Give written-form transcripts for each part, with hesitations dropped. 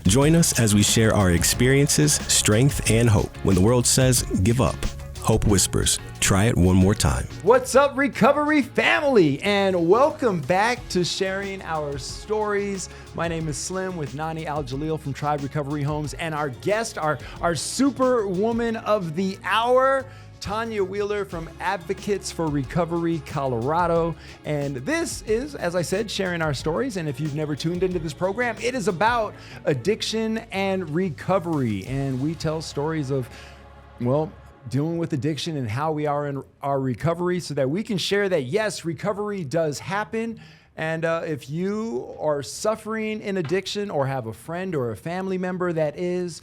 Join us as we share our experiences, strength, and hope. When the world says, give up, hope whispers, try it one more time. What's up, Recovery family? And welcome back to sharing our stories. My name is Slim with Nani Al-Jalil from Tribe Recovery Homes. And our guest, our super woman of the hour, Tonya Wheeler from Advocates for Recovery, Colorado. And this is, as I said, sharing our stories. And if you've never tuned into this program, it is about addiction and recovery. And we tell stories of, well, dealing with addiction and how we are in our recovery so that we can share that, yes, recovery does happen. And if you are suffering in addiction or have a friend or a family member that is,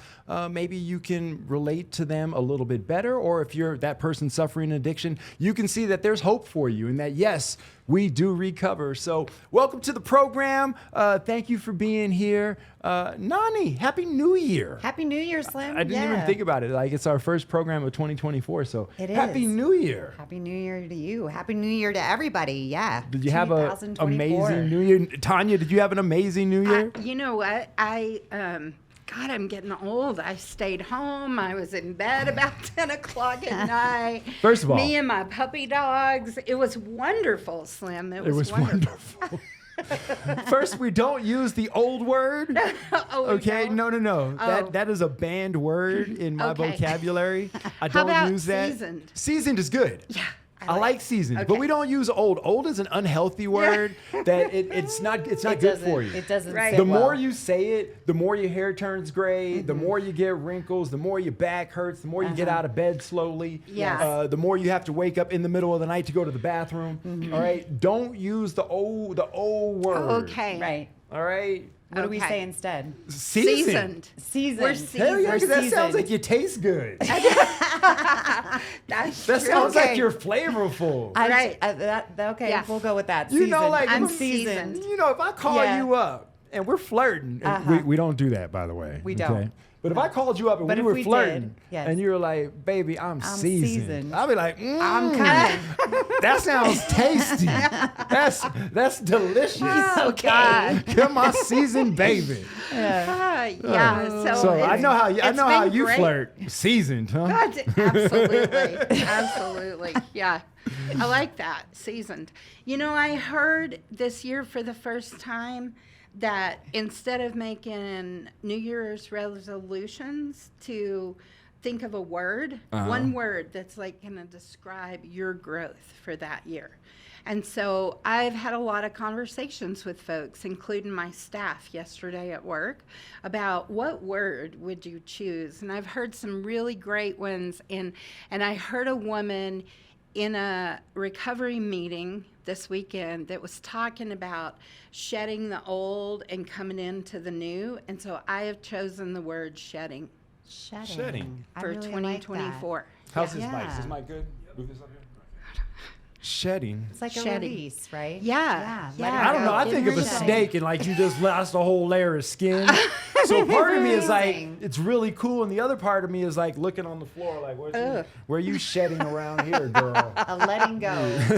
maybe you can relate to them a little bit better. Or if you're that person suffering addiction, you can see that there's hope for you and that, yes, we do recover. So welcome to the program. Thank you for being here. Nani, Happy New Year. Happy New Year, Slim. I didn't even think about it. Like, it's our first program of 2024. So it is. Happy New Year. Happy New Year to you. Happy New Year to everybody. Yeah. Did you have an amazing New Year? Tonya, did you have an amazing New Year? You know what? God, I'm getting old. I stayed home. I was in bed about 10 o'clock at night. First of all, me and my puppy dogs. It was wonderful, Slim. It was wonderful. First, we don't use the old word. Okay, no. Oh. That is a banned word in my vocabulary. I How don't about use that. Seasoned? Seasoned is good. Yeah. I like seasoned, Okay. but we don't use old. Old is an unhealthy word that it's not good for you. It doesn't Right. sit The well. more you say it, the more your hair turns gray, the more you get wrinkles, the more your back hurts, the more you get out of bed slowly. Yes. The more you have to wake up in the middle of the night to go to the bathroom. All right. Don't use the old word. Okay. Right. All right. What do we Okay. say instead? Seasoned. Seasoned. We're Hell yeah, 'cause that Seasoned. sounds like you taste good. That's That true. sounds Okay. like you're flavorful. Right. Okay, Yeah. we'll go with that. You know, Seasoned. like, I'm seasoned. seasoned. You know, if I call Yeah. you up and we're flirting, and we don't do that, by the way. We don't. But if I called you up and But we if were we flirting, did, yes. and you were like, "Baby, I'm seasoned," seasoned. I'll be like, I'm coming. That sounds tasty. That's delicious. Oh, God. Come on, seasoned baby. Yeah. So I know how it's how been you great. flirt. Seasoned, huh? Absolutely. Yeah. I like that. Seasoned. You know, I heard this year for the first time that instead of making New Year's resolutions to think of a word, one word that's like going to describe your growth for that year. And so I've had a lot of conversations with folks, including my staff yesterday at work, about what word would you choose. And I've heard some really great ones. And I heard a woman in a recovery meeting this weekend that was talking about shedding the old and coming into the new. And so I have chosen the word shedding Shedding. I for really like that. 2024. How's this Yeah. mic? Is this mic good? Move this up here. Shedding. It's like a Shedding. release, right? Yeah. let it I don't go. know. I think of a Shedding. snake and like you just lost a whole layer of skin. So part of me is like, Amazing. it's really cool, and the other part of me is like looking on the floor, like, where are you shedding around here, girl? A letting go.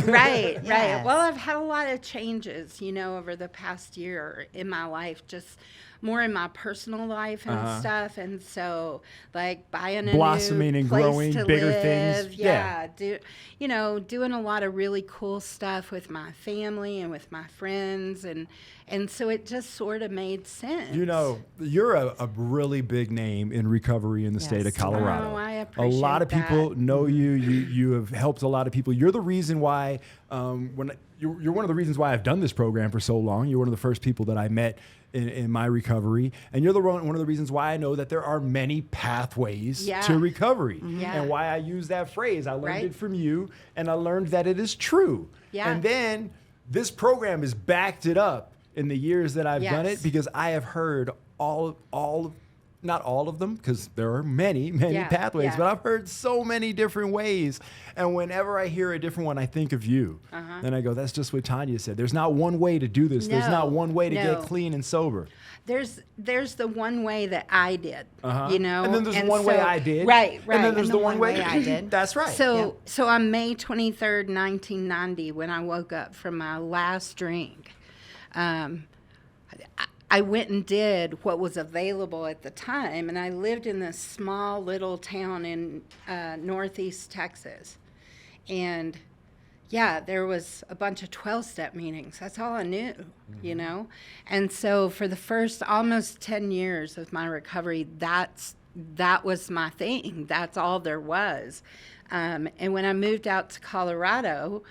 Right. Yes. Well, I've had a lot of changes, over the past year in my life, just more in my personal life and stuff. And so, like, buying a Blossoming new and place growing, to bigger live. things. Yeah. Doing a lot of really cool stuff with my family and with my friends. And so it just sort of made sense. You're a really big name in recovery in the state of Yes. Colorado. Oh, I A appreciate lot of people that. know you. You have helped a lot of people. You're the reason why you're one of the reasons why I've done this program for so long. You're one of the first people that I met in my recovery, and you're one of the reasons why I know that there are many pathways to recovery, and why I use that phrase. I learned it from you, and I learned that it is true. Yeah. And then this program has backed it up in the years that I've done it, because I have heard not all of them, because there are many pathways, but I've heard so many different ways. And whenever I hear a different one, I think of you. Then I go, that's just what Tonya said. There's not one way to do this. There's not one way to get clean and sober. There's the one way that I did, And then there's the one way I did. Right. And then there's the one way I did. That's right. So on May 23rd, 1990, when I woke up from my last drink, I I went and did what was available at the time, and I lived in this small little town in northeast Texas. And yeah, there was a bunch of 12-step meetings. That's all I knew, you know? And so for the first almost 10 years of my recovery, that was my thing. That's all there was. And when I moved out to Colorado,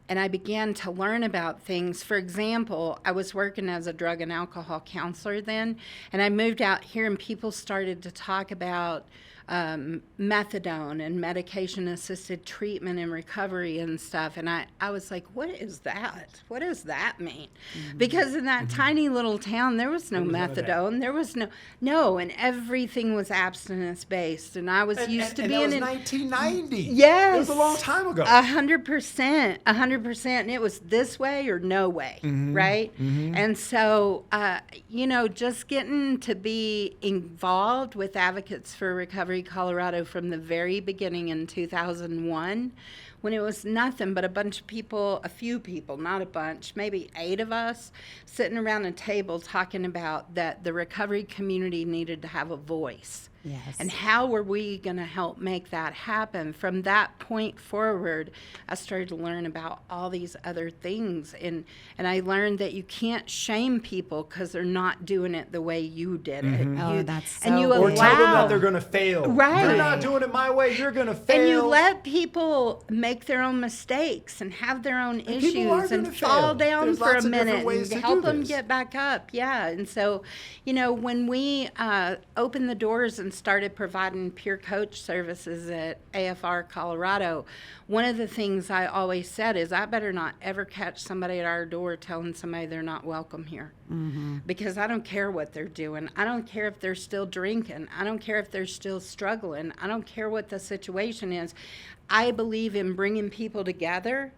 and I began to learn about things. For example, I was working as a drug and alcohol counselor then, and I moved out here and people started to talk about methadone and medication-assisted treatment and recovery and stuff. And I was like, what is that? What does that mean? Because in that tiny little town, there was no methadone. There was no, and everything was abstinence-based. And I was used to being that was 1990. Yes. It was a long time ago. 100%. And it was this way or no way, right? And so, just getting to be involved with Advocates for Recovery Colorado from the very beginning in 2001, when it was nothing but a few people, not a bunch, maybe 8 of us, sitting around a table talking about that the recovery community needed to have a voice. Yes. And how were we going to help make that happen? From that point forward, I started to learn about all these other things. And I learned that you can't shame people because they're not doing it the way you did it. Oh, that's so and you good. Or tell them that allow- they're going to fail. Right. You're not doing it my way. You're going to fail. And you let people make their own mistakes and have their own people are issues gonna and fall fail. down There's for a lots of different minute ways and to help do them this. get back up. Yeah. And so, when we opened the doors and started providing peer coach services at AFR Colorado, one of the things I always said is I better not ever catch somebody at our door telling somebody they're not welcome here. Because I don't care what they're doing. I don't care if they're still drinking. I don't care if they're still struggling. I don't care what the situation is. I believe in bringing people together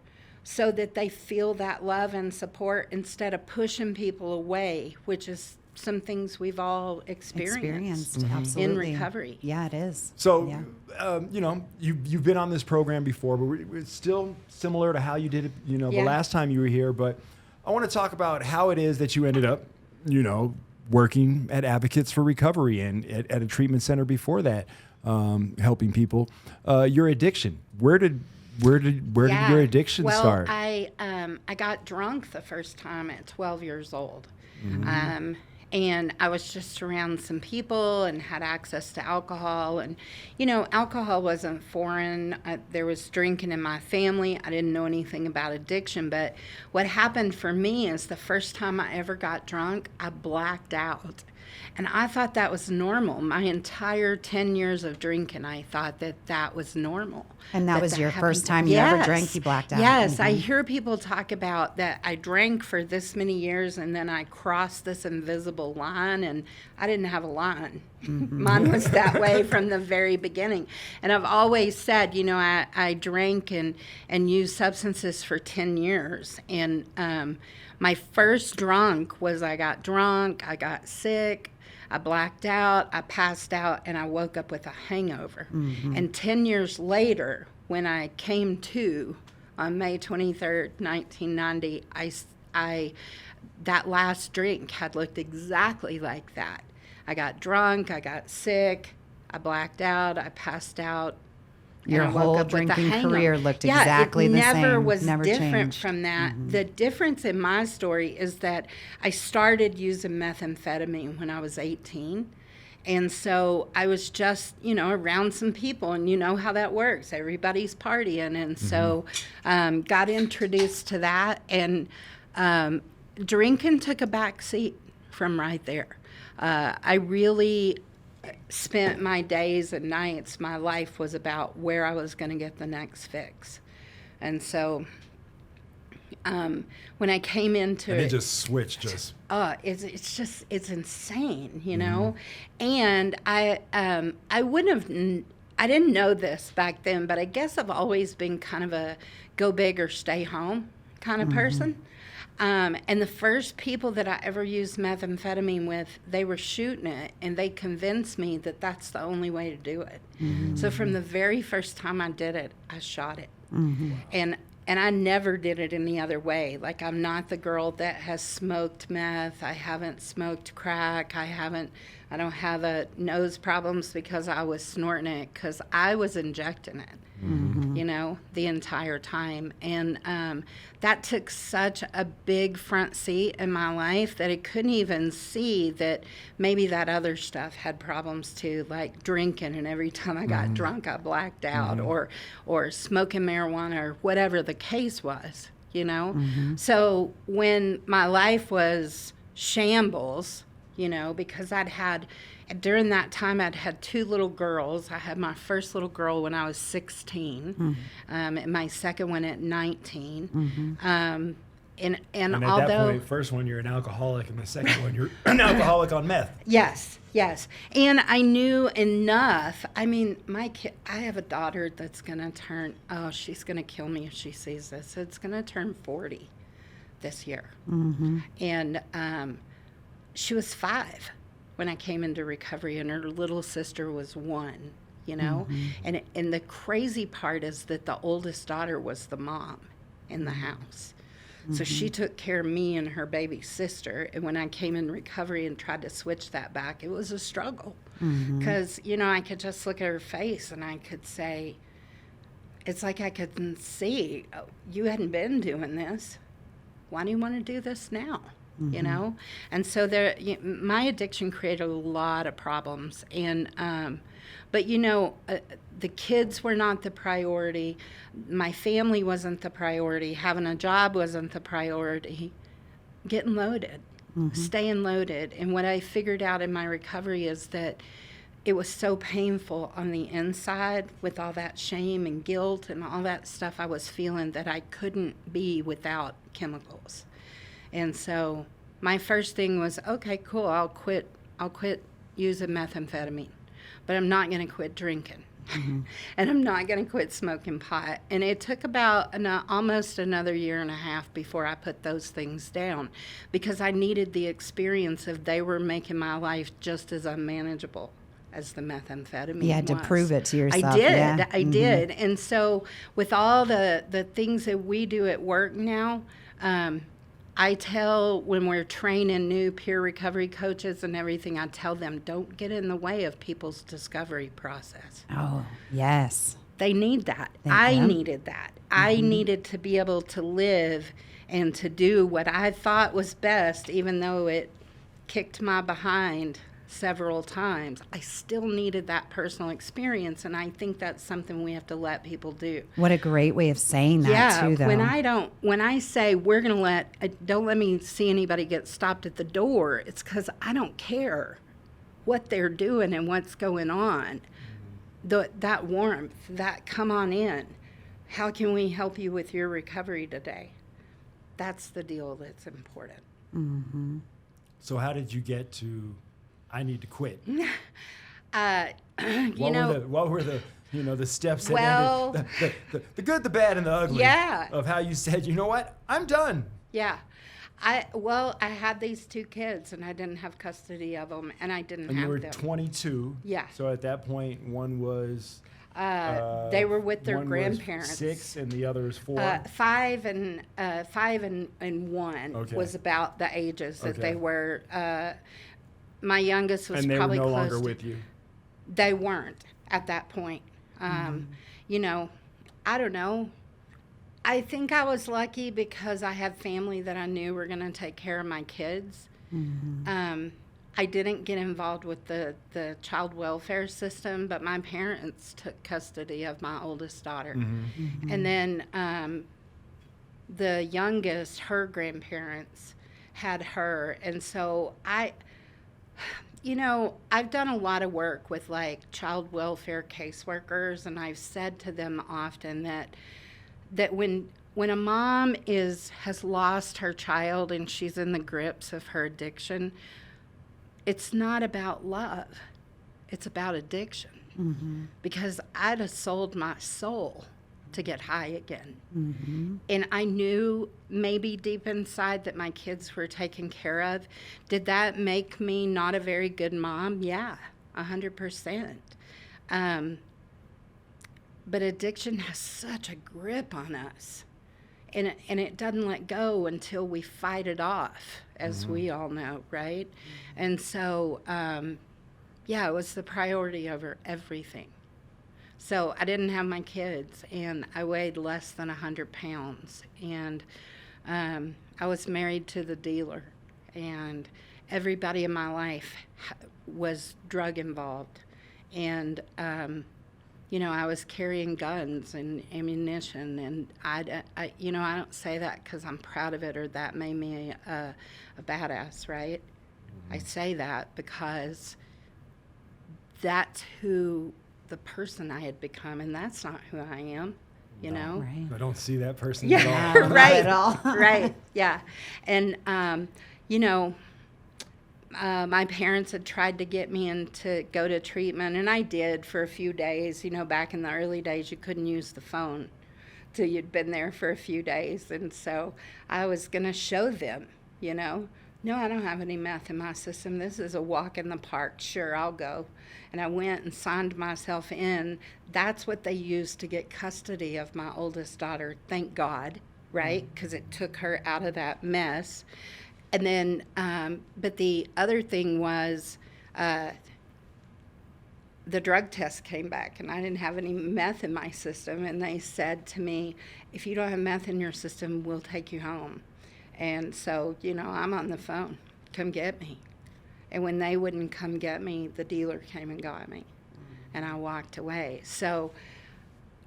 so that they feel that love and support instead of pushing people away, which is some things we've all experienced in Absolutely. recovery. Yeah, it is. So, Yeah. you've been on this program before, but it's still similar to how you did it, the Yeah. last time you were here. But I want to talk about how it is that you ended up, working at Advocates for Recovery and at a treatment center before that, helping people. Your addiction. Where did your addiction start? I got drunk the first time at 12 years old. And I was just around some people and had access to alcohol. And, alcohol wasn't foreign. There was drinking in my family. I didn't know anything about addiction. But what happened for me is the first time I ever got drunk, I blacked out. And I thought that was normal. My entire 10 years of drinking, I thought that was normal. And that was your happened. first time you ever drank, you blacked out. Yes, I hear people talk about that I drank for this many years and then I crossed this invisible line, and I didn't have a line. Mine was that way from the very beginning. And I've always said, I drank and used substances for 10 years. And my first drunk was I got drunk, I got sick, I blacked out, I passed out, and I woke up with a hangover. And 10 years later, when I came to on May 23rd, 1990, that last drink had looked exactly like that. I got drunk, I got sick, I blacked out, I passed out. Your and I woke whole up with a drinking hangover. career looked exactly the it never same, was never different changed. from that. The difference in my story is that I started using methamphetamine when I was 18. And so I was just, around some people, and you know how that works. Everybody's partying. And so got introduced to that. And drinking took a back seat from right there. I really spent my days and nights, my life was about where I was going to get the next fix. And so when I came into and it just switched it's insane, And I wouldn't have, I didn't know this back then, but I guess I've always been kind of a go big or stay home kind of person. And the first people that I ever used methamphetamine with, they were shooting it, and they convinced me that that's the only way to do it. So from the very first time I did it, I shot it. And and I never did it any other way. Like, I'm not the girl that has smoked meth. I haven't smoked crack. I don't have nose problems because I was snorting it, because I was injecting it, the entire time. And that took such a big front seat in my life that I couldn't even see that maybe that other stuff had problems too, like drinking, and every time I got drunk, I blacked out, or smoking marijuana, or whatever the case was, So when my life was shambles, because during that time, I'd had 2 little girls. I had my first little girl when I was 16, and my second one at 19. And at although that point, first one you're an alcoholic, and the second one you're an alcoholic on meth. Yes. And I knew enough. I mean, I have a daughter that's going to turn, she's going to kill me if she sees this. It's going to turn 40 this year. And she was 5 when I came into recovery, and her little sister was 1, And the crazy part is that the oldest daughter was the mom in the house. So she took care of me and her baby sister. And when I came in recovery and tried to switch that back, it was a struggle. Because, I could just look at her face and I could say, it's like I could see, you hadn't been doing this. Why do you want to do this now? And so my addiction created a lot of problems. And but the kids were not the priority. My family wasn't the priority. Having a job wasn't the priority. Getting loaded, staying loaded. And what I figured out in my recovery is that it was so painful on the inside, with all that shame and guilt and all that stuff I was feeling, that I couldn't be without chemicals. And so my first thing was, okay, cool, I'll quit using methamphetamine, but I'm not going to quit drinking. And I'm not going to quit smoking pot. And it took about almost another 1.5 years before I put those things down, because I needed the experience of they were making my life just as unmanageable as the methamphetamine You had to prove it to yourself. I did. Yeah. I did. And so with all the things that we do at work now, I tell, when we're training new peer recovery coaches and everything, I tell them, don't get in the way of people's discovery process. Oh, yes. They need that. I needed that. I needed to be able to live and to do what I thought was best, even though it kicked my behind several times. I still needed that personal experience, and I think that's something we have to let people do. What a great way of saying that, too, though. When I say don't let me see anybody get stopped at the door, it's because I don't care what they're doing and what's going on. That warmth, that come on in. How can we help you with your recovery today? That's the deal that's important. So how did you get to, I need to quit? What were the steps that ended, the good, the bad, and the ugly of how you said, you know what, I'm done. Yeah. I had these 2 kids, and I didn't have custody of them, and I didn't have them. And you were 22. Yeah. So at that point, one was... they were with their grandparents. Was 6 and the other was 4. 5 and 1 was about the ages that they were. My youngest was probably close. And they were no longer with you. They weren't at that point. I don't know. I think I was lucky because I had family that I knew were going to take care of my kids. I didn't get involved with the child welfare system, but my parents took custody of my oldest daughter. And then the youngest, her grandparents had her. And so I've done a lot of work with like child welfare caseworkers, and I've said to them often that when a mom has lost her child and she's in the grips of her addiction, it's not about love. It's about addiction. Because I'd have sold my soul to get high again. And I knew maybe deep inside that my kids were taken care of. Did that make me not a very good mom? Yeah, 100%. But addiction has such a grip on us. and it doesn't let go until we fight it off, as we all know, right? And so, it was the priority over everything. So I didn't have my kids, and I weighed less than 100 pounds. And I was married to the dealer, and everybody in my life was drug involved. And, I was carrying guns and ammunition, and I don't say that because I'm proud of it or that made me a badass, right? I say that because that's who the person I had become, and that's not who I am, you know? Right. I don't see that person Yeah, at all. right. Not at all. Right, yeah. And, my parents had tried to get me in to go to treatment, and I did for a few days. Back in the early days, you couldn't use the phone till you'd been there for a few days. And so I was going to show them, no, I don't have any meth in my system. This is a walk in the park. Sure, I'll go. And I went and signed myself in. That's what they used to get custody of my oldest daughter, thank God, right? Because it took her out of that mess. And then, but the other thing was the drug test came back, and I didn't have any meth in my system. And they said to me, if you don't have meth in your system, we'll take you home. And so, I'm on the phone, come get me. And when they wouldn't come get me, the dealer came and got me. And I walked away. So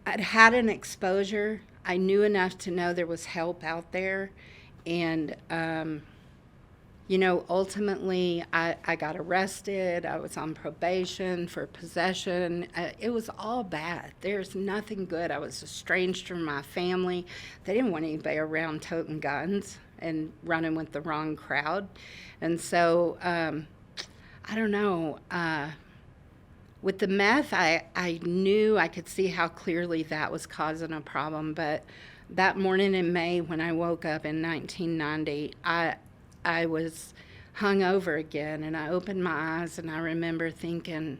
I'd had an exposure. I knew enough to know there was help out there. And, ultimately I got arrested. I was on probation for possession. It was all bad. There's nothing good. I was estranged from my family. They didn't want anybody around toting guns and running with the wrong crowd. And so, I don't know. With the meth, I knew I could see how clearly that was causing a problem. But that morning in May when I woke up in 1990, I was hungover again, and I opened my eyes, and I remember thinking,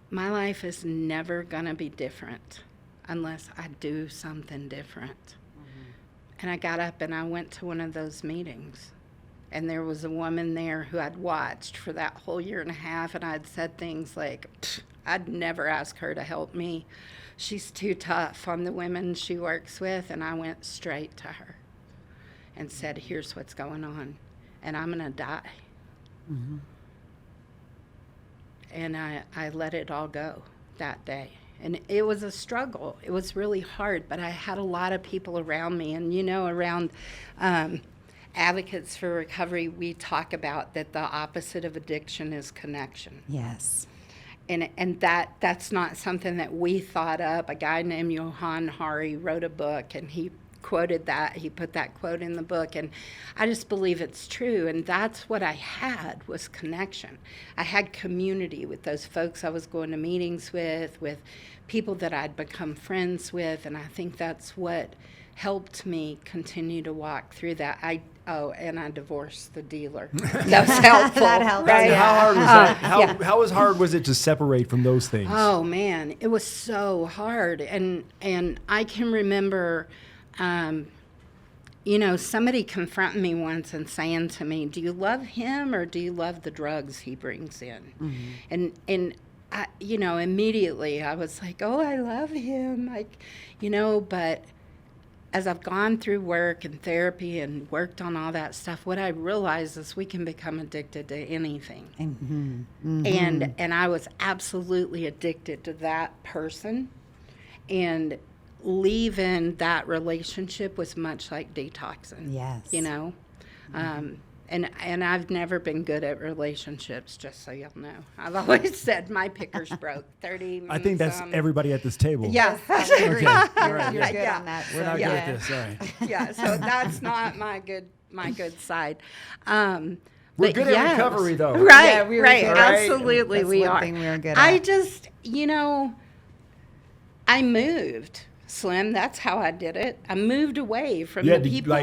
my life is never going to be different unless I do something different. And I got up and I went to one of those meetings. And there was a woman there who I'd watched for that whole year and a half, and I'd said things like, I'd never ask her to help me. She's too tough on the women she works with. And I went straight to her and said, here's what's going on, and I'm going to die. Mm-hmm. And I let it all go that day. And it was a struggle. It was really hard, but I had a lot of people around me. And, around Advocates for Recovery, we talk about that the opposite of addiction is connection. Yes. And that's not something that we thought up. A guy named Johan Hari wrote a book, and he quoted that. He put that quote in the book, and I just believe it's true. And that's what I had, was connection. I had community with those folks I was going to meetings with people that I'd become friends with, and I think that's what helped me continue to walk through that. And I divorced the dealer. That was helpful. That helped. Right? How hard was that? How hard was it to separate from those things? Oh man, it was so hard. And I can remember, somebody confronting me once and saying to me, "Do you love him or do you love the drugs he brings in?" Mm-hmm. And I, immediately I was like, "Oh, I love him," but as I've gone through work and therapy and worked on all that stuff, what I realized is we can become addicted to anything. Mm-hmm. Mm-hmm. And I was absolutely addicted to that person. And leaving that relationship was much like detoxing. Yes. Mm-hmm. And I've never been good at relationships, just so y'all know. I've always said my picker's broke. 30. I think that's everybody at this table. Yeah. Okay. All right. You're good on that. We're not good at this. All right. Yeah. So that's not my good side. We're good at recovery, though. Right. Yeah, we were right. good. Absolutely, That's we one are. thing we were good at. I just, I moved Slim. That's how I did it. I moved away from the people.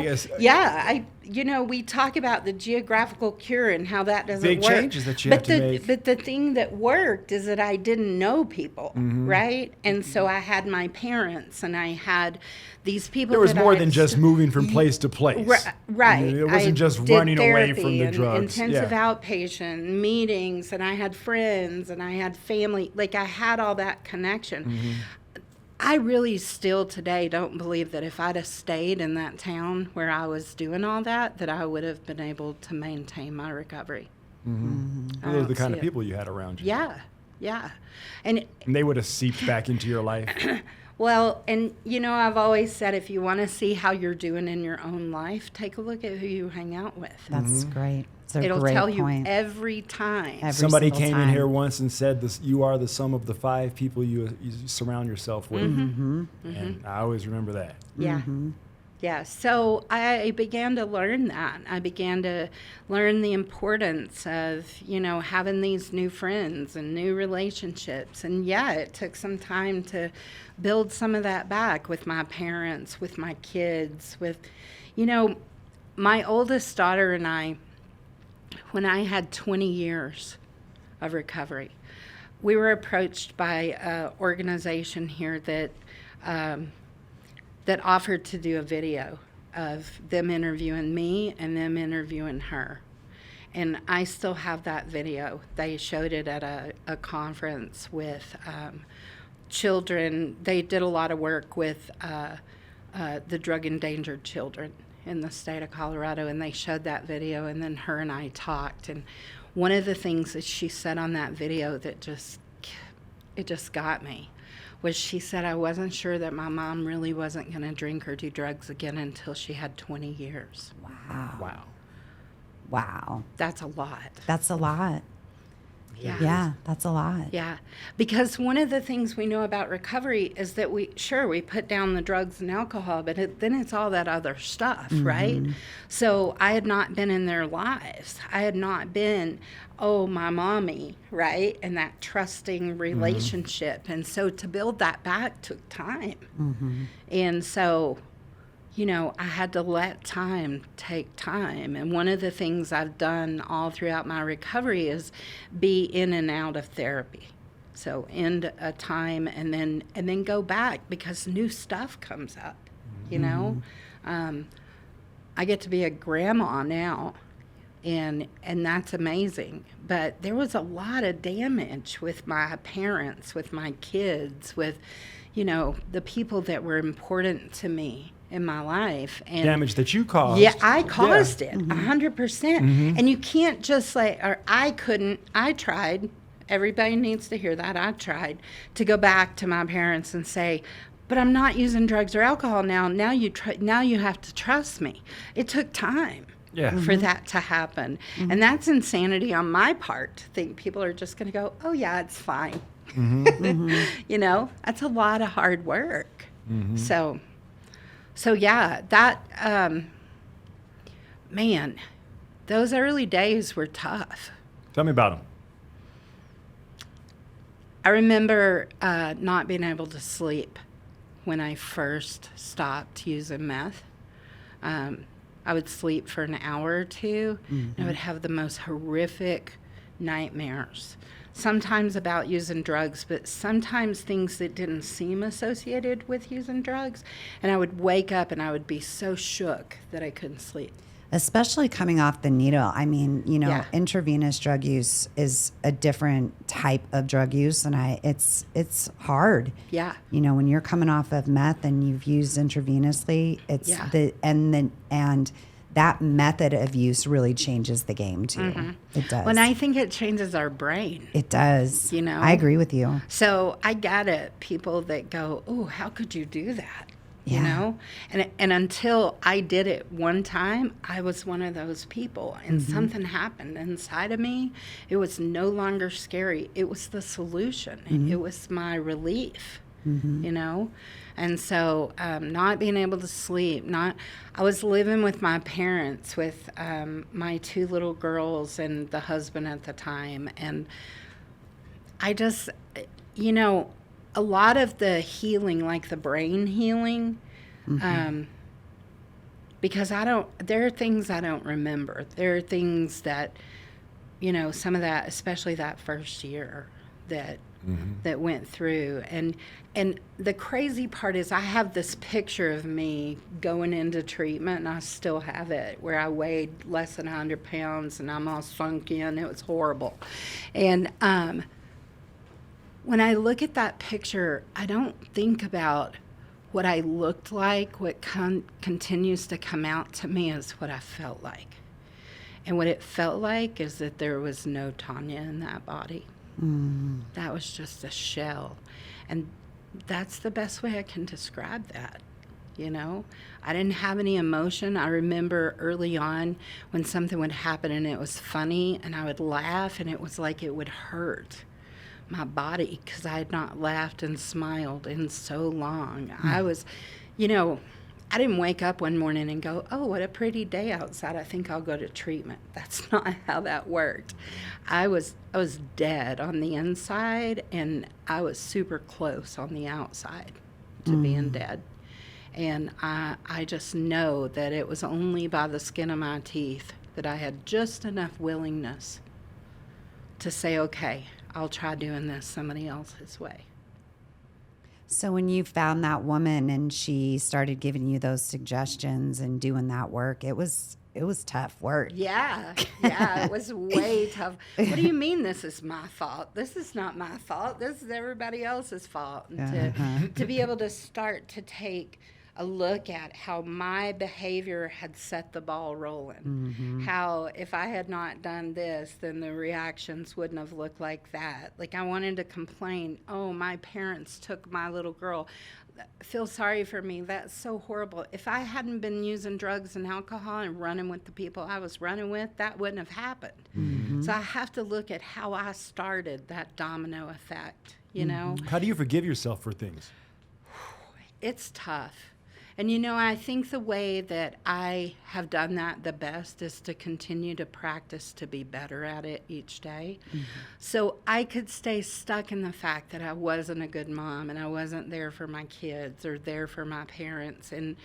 We talk about the geographical cure and how that doesn't big work. Changes that you have to make. But the thing that worked is that I didn't know people, right? And so I had my parents, and I had these people. There was more than just moving from place to place. Right. It wasn't just running away from the drugs. Intensive outpatient meetings, and I had friends, and I had family. Like, I had all that connection. I really still today don't believe that if I'd have stayed in that town where I was doing all that, that I would have been able to maintain my recovery. Those are the kind of people you had around you. Yeah. And they would have seeped back into your life. Well, and I've always said, if you want to see how you're doing in your own life, take a look at who you hang out with. That's great. It'll tell you every time. Somebody came in here once and said, you are the sum of the 5 people you surround yourself with. And I always remember that. Yeah. Yeah. So I began to learn that. I began to learn the importance of, having these new friends and new relationships. And it took some time to build some of that back with my parents, with my kids, with, my oldest daughter and I, when I had 20 years of recovery, we were approached by an organization here that offered to do a video of them interviewing me and them interviewing her. And I still have that video. They showed it at a conference with children. They did a lot of work with the drug endangered children in the state of Colorado, and they showed that video, and then her and I talked. And one of the things that she said on that video that just got me was, she said, I wasn't sure that my mom really wasn't going to drink or do drugs again until she had 20 years. Wow. That's a lot. That's a lot. Yeah, that's a lot. Yeah, because one of the things we know about recovery is that we put down the drugs and alcohol, but then it's all that other stuff, right? So I had not been in their lives. I had not been, my mommy, right? And that trusting relationship. And so to build that back took time. And so, I had to let time take time. And one of the things I've done all throughout my recovery is be in and out of therapy. So end a time and then go back, because new stuff comes up, I get to be a grandma now, and that's amazing. But there was a lot of damage with my parents, with my kids, with, the people that were important to me in my life. And damage that you caused. Yeah, I caused it 100%. And you can't just I tried. Everybody needs to hear that. I tried to go back to my parents and say, but I'm not using drugs or alcohol now. Now you have to trust me. It took time for that to happen. And that's insanity on my part, to think people are just going to go, oh yeah, it's fine. That's a lot of hard work. So yeah, that, man, those early days were tough. Tell me about them. I remember not being able to sleep when I first stopped using meth. I would sleep for an hour or two, and I would have the most horrific nightmares. Sometimes about using drugs, but sometimes things that didn't seem associated with using drugs. And I would wake up and I would be so shook that I couldn't sleep. Especially coming off the needle. I mean, intravenous drug use is a different type of drug use, and it's hard. Yeah. When you're coming off of meth and you've used intravenously, it's and that method of use really changes the game too. It does. Well, and I think it changes our brain. It does. I agree with you. So I get it. People that go, oh, how could you do that? And until I did it one time, I was one of those people, and something happened inside of me. It was no longer scary. It was the solution. It was my relief, And so not being able to sleep, I was living with my parents, with my 2 little girls and the husband at the time. And I just, a lot of the healing, like the brain healing, because there are things I don't remember. There are things that, some of that, especially that first year that went through. And the crazy part is I have this picture of me going into treatment, and I still have it, where I weighed less than 100 pounds and I'm all sunk in. It was horrible. And when I look at that picture, I don't think about what I looked like. What continues to come out to me is what I felt like. And what it felt like is that there was no Tonya in that body. That was just a shell. And that's the best way I can describe that. I didn't have any emotion. I remember early on when something would happen and it was funny, and I would laugh, and it was like it would hurt my body because I had not laughed and smiled in so long. I was, I didn't wake up one morning and go, oh, what a pretty day outside. I think I'll go to treatment. That's not how that worked. I was dead on the inside, and I was super close on the outside to being dead. And I just know that it was only by the skin of my teeth that I had just enough willingness to say, okay, I'll try doing this somebody else's way. So when you found that woman and she started giving you those suggestions and doing that work, it was tough work. Yeah, it was way tough. What do you mean this is my fault? This is not my fault. This is everybody else's fault. And to be able to start to take a look at how my behavior had set the ball rolling. How if I had not done this, then the reactions wouldn't have looked like that. Like I wanted to complain, oh, my parents took my little girl. Feel sorry for me. That's so horrible. If I hadn't been using drugs and alcohol and running with the people I was running with, that wouldn't have happened. So I have to look at how I started that domino effect, How do you forgive yourself for things? It's tough. And, I think the way that I have done that the best is to continue to practice to be better at it each day. So I could stay stuck in the fact that I wasn't a good mom and I wasn't there for my kids or there for my parents. And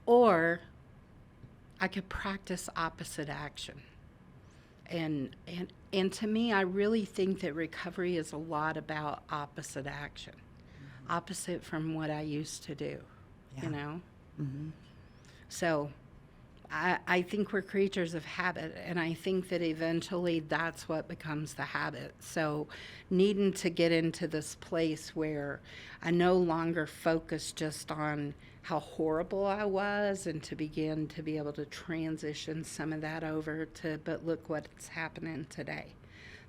or I could practice opposite action. And to me, I really think that recovery is a lot about opposite action. Opposite from what I used to do, So I think we're creatures of habit, and I think that eventually that's what becomes the habit. So needing to get into this place where I no longer focus just on how horrible I was, and to begin to be able to transition some of that over to, but look what's happening today.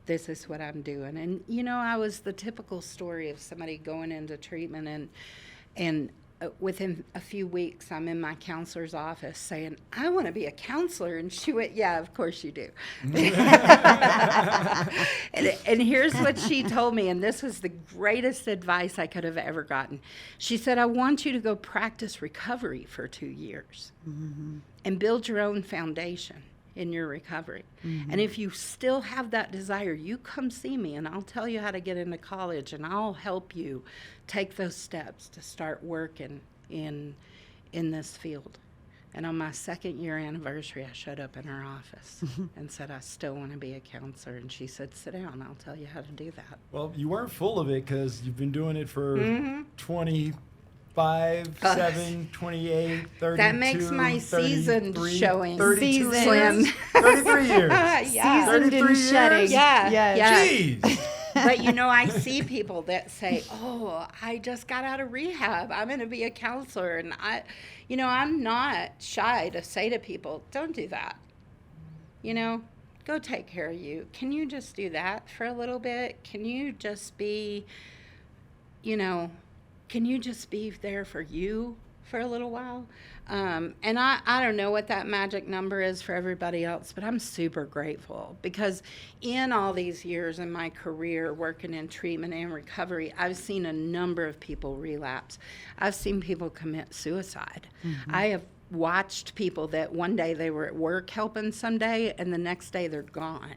This is what I'm doing. And, I was the typical story of somebody going into treatment and within a few weeks, I'm in my counselor's office saying, I want to be a counselor. And she went, yeah, of course you do. and here's what she told me, and this was the greatest advice I could have ever gotten. She said, I want you to go practice recovery for 2 years and build your own foundation in your recovery. And if you still have that desire, you come see me and I'll tell you how to get into college, and I'll help you take those steps to start working in this field. And on my 2nd year anniversary, I showed up in her office and said, I still want to be a counselor. And she said, sit down, I'll tell you how to do that. Well, you weren't full of it because you've been doing it for 25, 7, 28, 32, that makes my seasoned showing. 32 Slim. 33 years. Seasoned in shedding. Yeah. Jeez. But, I see people that say, oh, I just got out of rehab. I'm going to be a counselor. And I'm not shy to say to people, don't do that. Go take care of you. Can you just do that for a little bit? Can you just be, can you just be there for you for a little while? And I don't know what that magic number is for everybody else, but I'm super grateful because in all these years in my career working in treatment and recovery, I've seen a number of people relapse. I've seen people commit suicide. I have watched people that one day they were at work helping someday and the next day they're gone.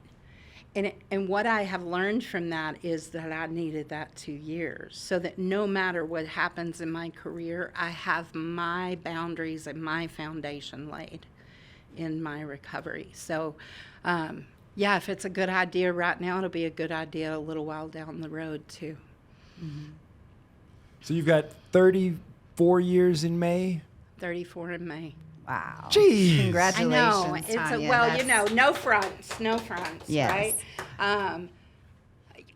And what I have learned from that is that I needed that 2 years so that no matter what happens in my career, I have my boundaries and my foundation laid in my recovery. So, yeah, if it's a good idea right now, it'll be a good idea a little while down the road, too. Mm-hmm. So you've got 34 years in May? 34 in May. Wow. Jeez. Congratulations, I know. It's Tonya. no fronts, Yes. right?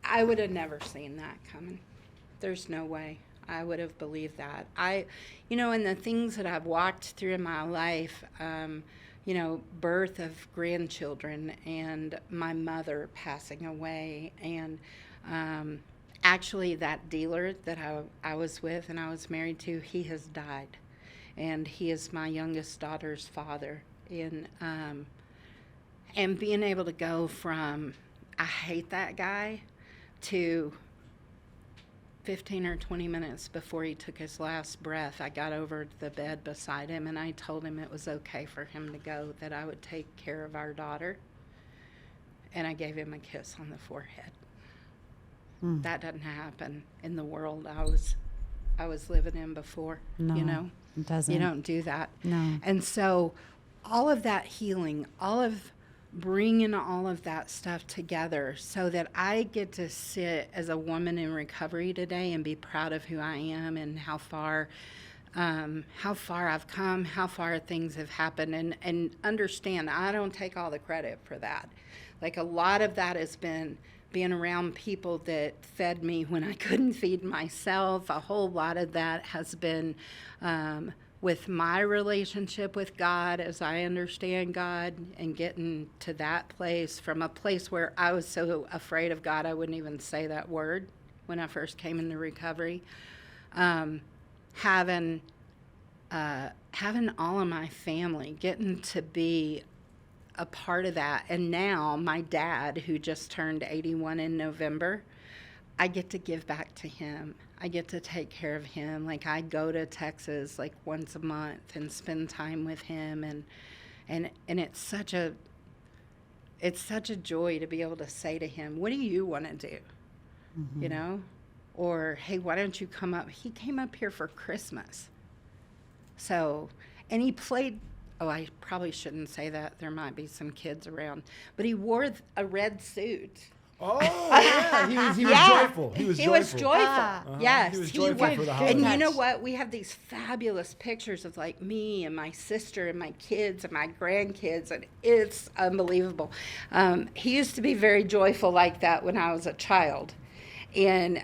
I would have never seen that coming. There's no way I would have believed that. And the things that I've walked through in my life, birth of grandchildren and my mother passing away, and actually that dealer that I was with and I was married to, he has died. And he is my youngest daughter's father. And being able to go from, I hate that guy, to 15 or 20 minutes before he took his last breath, I got over to the bed beside him and I told him it was okay for him to go, that I would take care of our daughter. And I gave him a kiss on the forehead. That doesn't happen in the world I was living in before, No. It doesn't. You don't do that. No. And so all of that healing, all of bringing all of that stuff together so that I get to sit as a woman in recovery today and be proud of who I am and how far I've come, how far things have happened, and understand I don't take all the credit for that. Like, a lot of that has been being around people that fed me when I couldn't feed myself. A whole lot of that has been with my relationship with God as I understand God, and getting to that place from a place where I was so afraid of God I wouldn't even say that word when I first came into recovery. Having all of my family, getting to be a part of that. And now my dad, who just turned 81 in November, I get to give back to him. I get to take care of him. Like, I go to Texas like once a month and spend time with him, and it's such a joy to be able to say to him, what do you want to do? Mm-hmm. Or, hey, why don't you come up? He came up here for Christmas. So, and he played, I probably shouldn't say that. There might be some kids around. But he wore a red suit. Oh, yeah. He was joyful. He was joyful. Uh-huh. Yes. He was joyful for the holidays. And you know what? We have these fabulous pictures of, like, me and my sister and my kids and my grandkids, and it's unbelievable. He used to be very joyful like that when I was a child. And,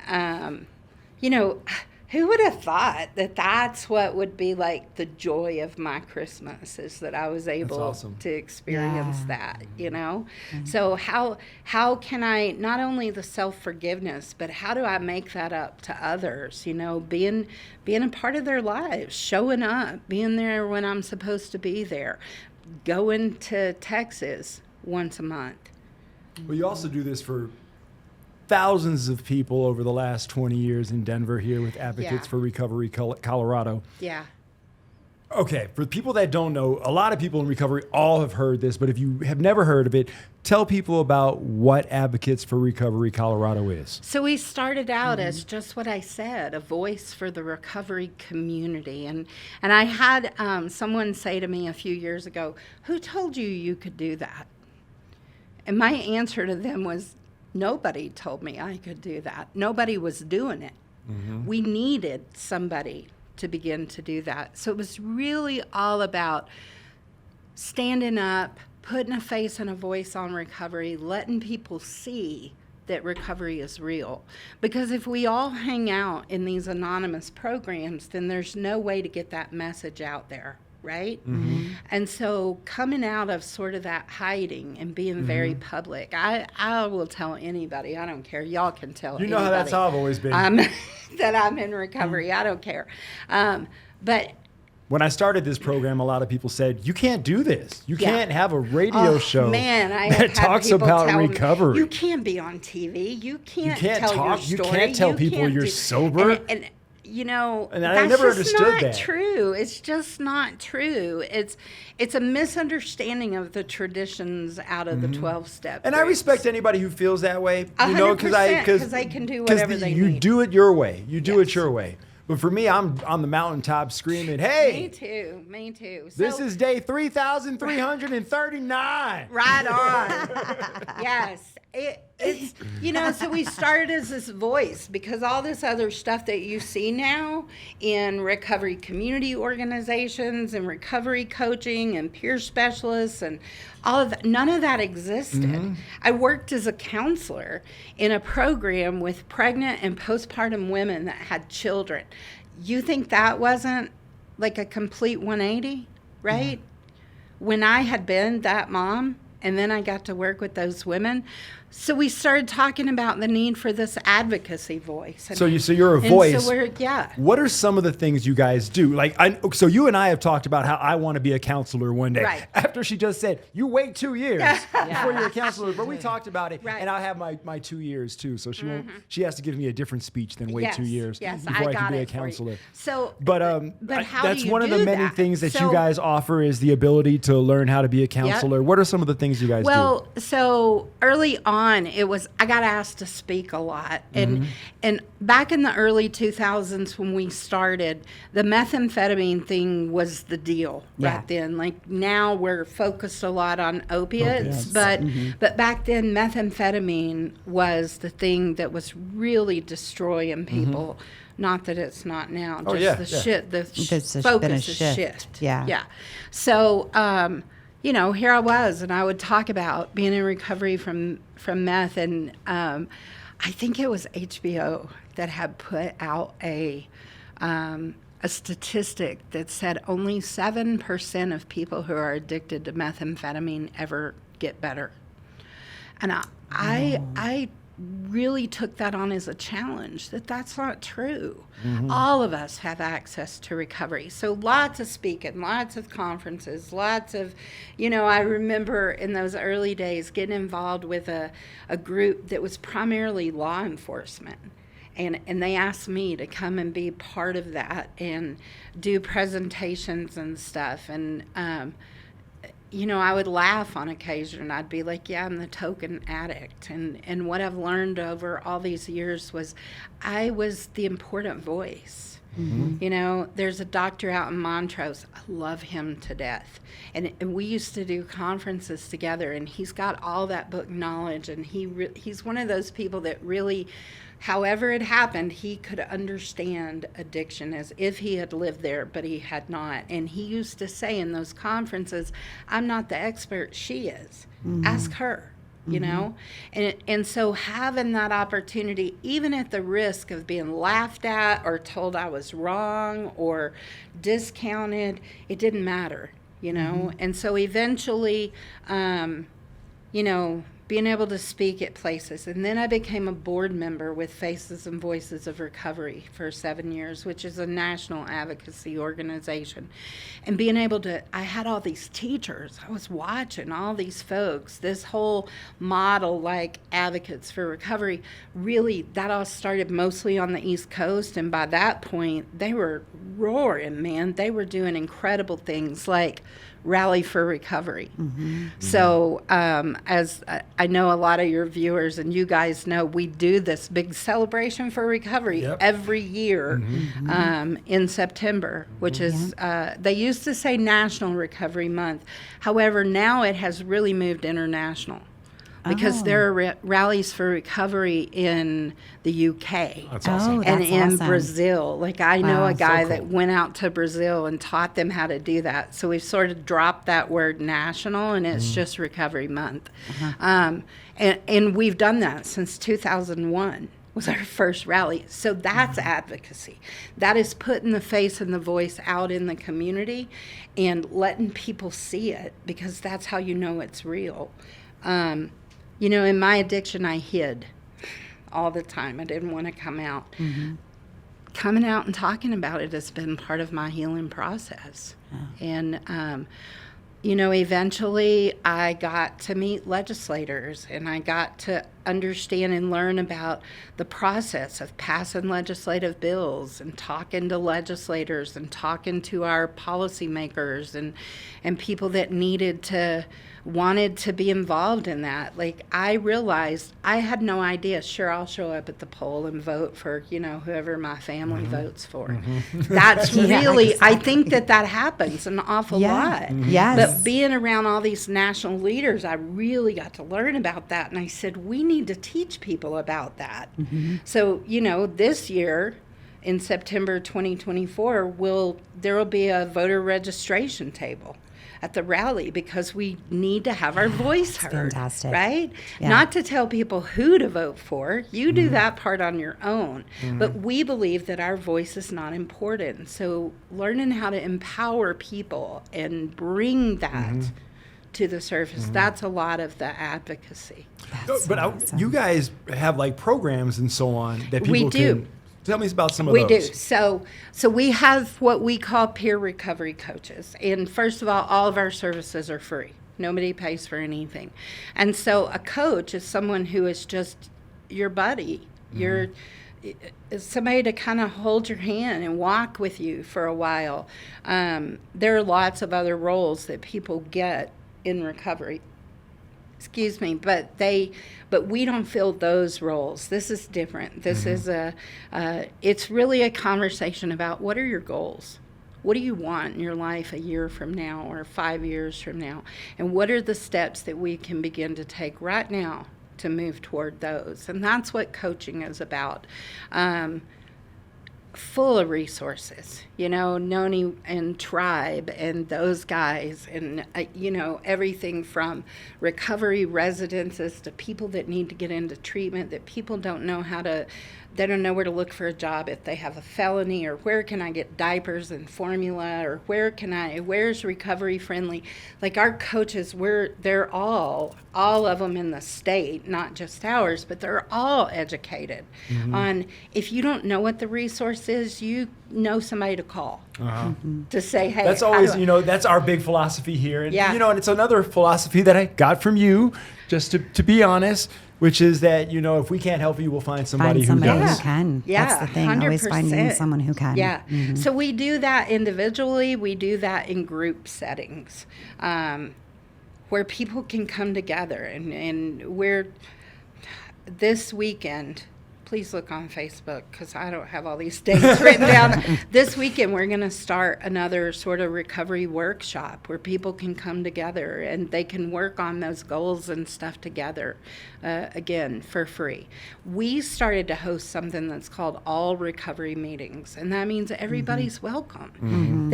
who would have thought that that's what would be like the joy of my Christmas, is that I was able to experience that, Mm-hmm. So how can I, not only the self-forgiveness, but how do I make that up to others, being a part of their lives, showing up, being there when I'm supposed to be there, going to Texas once a month. Well, you also do this for thousands of people over the last 20 years in Denver here with Advocates for Recovery Colorado. Yeah. Okay, for people that don't know, a lot of people in recovery all have heard this, but if you have never heard of it, tell people about what Advocates for Recovery Colorado is. So we started out as just what I said, a voice for the recovery community. And I had someone say to me a few years ago, who told you could do that? And my answer to them was, nobody told me I could do that. Nobody was doing it. Mm-hmm. We needed somebody to begin to do that. So it was really all about standing up, putting a face and a voice on recovery, letting people see that recovery is real. Because if we all hang out in these anonymous programs, then there's no way to get that message out there. Right? Mm-hmm. And so coming out of sort of that hiding and being very public, I will tell anybody, I don't care. Y'all can tell anybody. You know how that's how I've always been. That I'm in recovery. I don't care. But when I started this program, a lot of people said, you can't do this. You can't have a radio show that talks about recovery. You can't be on TV. You can't tell your story. You can't tell people you're sober. And I that's never just understood not that. true. It's just not true. It's a misunderstanding of the traditions out of the 12-step. And I respect anybody who feels that way, 100%, 'cause they can do whatever they you need. do it your way. You do it Yes. your way. But for me, I'm on the mountaintop screaming, "Hey, Me too. this So- is day 3,339." Right on. Yes. It's, so we started as this voice because all this other stuff that you see now in recovery community organizations and recovery coaching and peer specialists and all of that, none of that existed. I worked as a counselor in a program with pregnant and postpartum women that had children. You think that wasn't like a complete 180, right? When I had been that mom, and then I got to work with those women. So we started talking about the need for this advocacy voice. And, So you're a and voice. So yeah. What are some of the things you guys do? So you and I have talked about how I want to be a counselor one day. Right. After she just said, you wait 2 years before you're a counselor. But we talked about it. Right. And I have my 2 years too. So she has to give me a different speech than wait 2 years Yes, before I got can be a it for you. counselor. So, But how that's do you one of the do many that? things that you So- guys offer is the ability to learn how to be a counselor. What are some of the things you guys do? Well, so early on, I got asked to speak a lot, and back in the early 2000s when we started, the methamphetamine thing was the deal right then. Like now we're focused a lot on opiates, but back then methamphetamine was the thing that was really destroying people. Not that it's not now. Just There's focus been a is shift. Yeah. Yeah. So. Here I was, and I would talk about being in recovery from meth, and I think it was HBO that had put out a statistic that said only 7% of people who are addicted to methamphetamine ever get better, and I really took that on as a challenge, that's not true. All of us have access to recovery. So lots of speaking, lots of conferences, lots of, I remember in those early days getting involved with a group that was primarily law enforcement. And they asked me to come and be part of that and do presentations and stuff. And, I would laugh on occasion. I'd be like, yeah, I'm the token addict. And what I've learned over all these years was I was the important voice. There's a doctor out in Montrose. I love him to death. And we used to do conferences together, and he's got all that book knowledge. And he's one of those people that really, however it happened, he could understand addiction as if he had lived there, but he had not. And he used to say in those conferences, I'm not the expert, she is. Ask her. And so having that opportunity, even at the risk of being laughed at or told I was wrong or discounted, it didn't matter, And so eventually, being able to speak at places. And then I became a board member with Faces and Voices of Recovery for 7 years, which is a national advocacy organization. And being able to, I had all these teachers. I was watching all these folks, this whole model like Advocates for Recovery. Really, that all started mostly on the East Coast. And by that point, they were roaring, man. They were doing incredible things like Rally for Recovery. So as I know a lot of your viewers and you guys know, we do this big celebration for recovery every year in September, which is, they used to say National Recovery Month. However, now it has really moved international. Because there are rallies for recovery in the UK. That's awesome. And in awesome. Brazil. Like I know a guy so cool. that went out to Brazil and taught them how to do that. So we've sort of dropped that word national, and it's just Recovery Month. And we've done that since 2001 was our first rally. So that's advocacy. That is putting the face and the voice out in the community and letting people see it, because that's how you know it's real. In my addiction, I hid all the time. I didn't want to come out. Coming out and talking about it has been part of my healing process. And, eventually I got to meet legislators, and I got to understand and learn about the process of passing legislative bills and talking to legislators and talking to our policymakers and people that wanted to be involved in that. Like, I realized I had no idea. Sure, I'll show up at the poll and vote for, whoever my family votes for. That's really, I think that happens an awful lot. Yes. But being around all these national leaders, I really got to learn about that. And I said, we need to teach people about that. So, this year, in September 2024, there will be a voter registration table at the rally, because we need to have our voice heard. Fantastic. Right? Yeah. Not to tell people who to vote for. You do that part on your own. But we believe that our voice is not important. So learning how to empower people and bring that to the surface, that's a lot of the advocacy. But you guys have like programs and so on that people We do. can... Tell me about some of We those. do. So we have what we call peer recovery coaches. And first of all of our services are free. Nobody pays for anything. And so a coach is someone who is just your buddy. You're somebody to kind of hold your hand and walk with you for a while. There are lots of other roles that people get in recovery. Excuse me, but we don't fill those roles. This is different. This is it's really a conversation about what are your goals? What do you want in your life a year from now or 5 years from now? And what are the steps that we can begin to take right now to move toward those? And that's what coaching is about. Full of resources, Noni and Tribe and those guys, and everything from recovery residences to people that need to get into treatment, that people don't know they don't know where to look for a job if they have a felony, or where can I get diapers and formula, or where's recovery friendly. Like, our coaches, they're all of them in the state, not just ours, but they're all educated on, if you don't know what the resource is, you know somebody to call to say, hey. That's always, that's our big philosophy here. And, Yeah. and it's another philosophy that I got from you, just to be honest, which is that, if we can't help you, we'll find somebody who does. who can. Yeah, That's the thing. Always 100%. finding someone who can. Yeah. So we do that individually. We do that in group settings, where people can come together. And we're, this weekend, please look on Facebook, because I don't have all these dates written down. This weekend, we're going to start another sort of recovery workshop where people can come together and they can work on those goals and stuff together, again, for free. We started to host something that's called All Recovery Meetings, and that means everybody's welcome.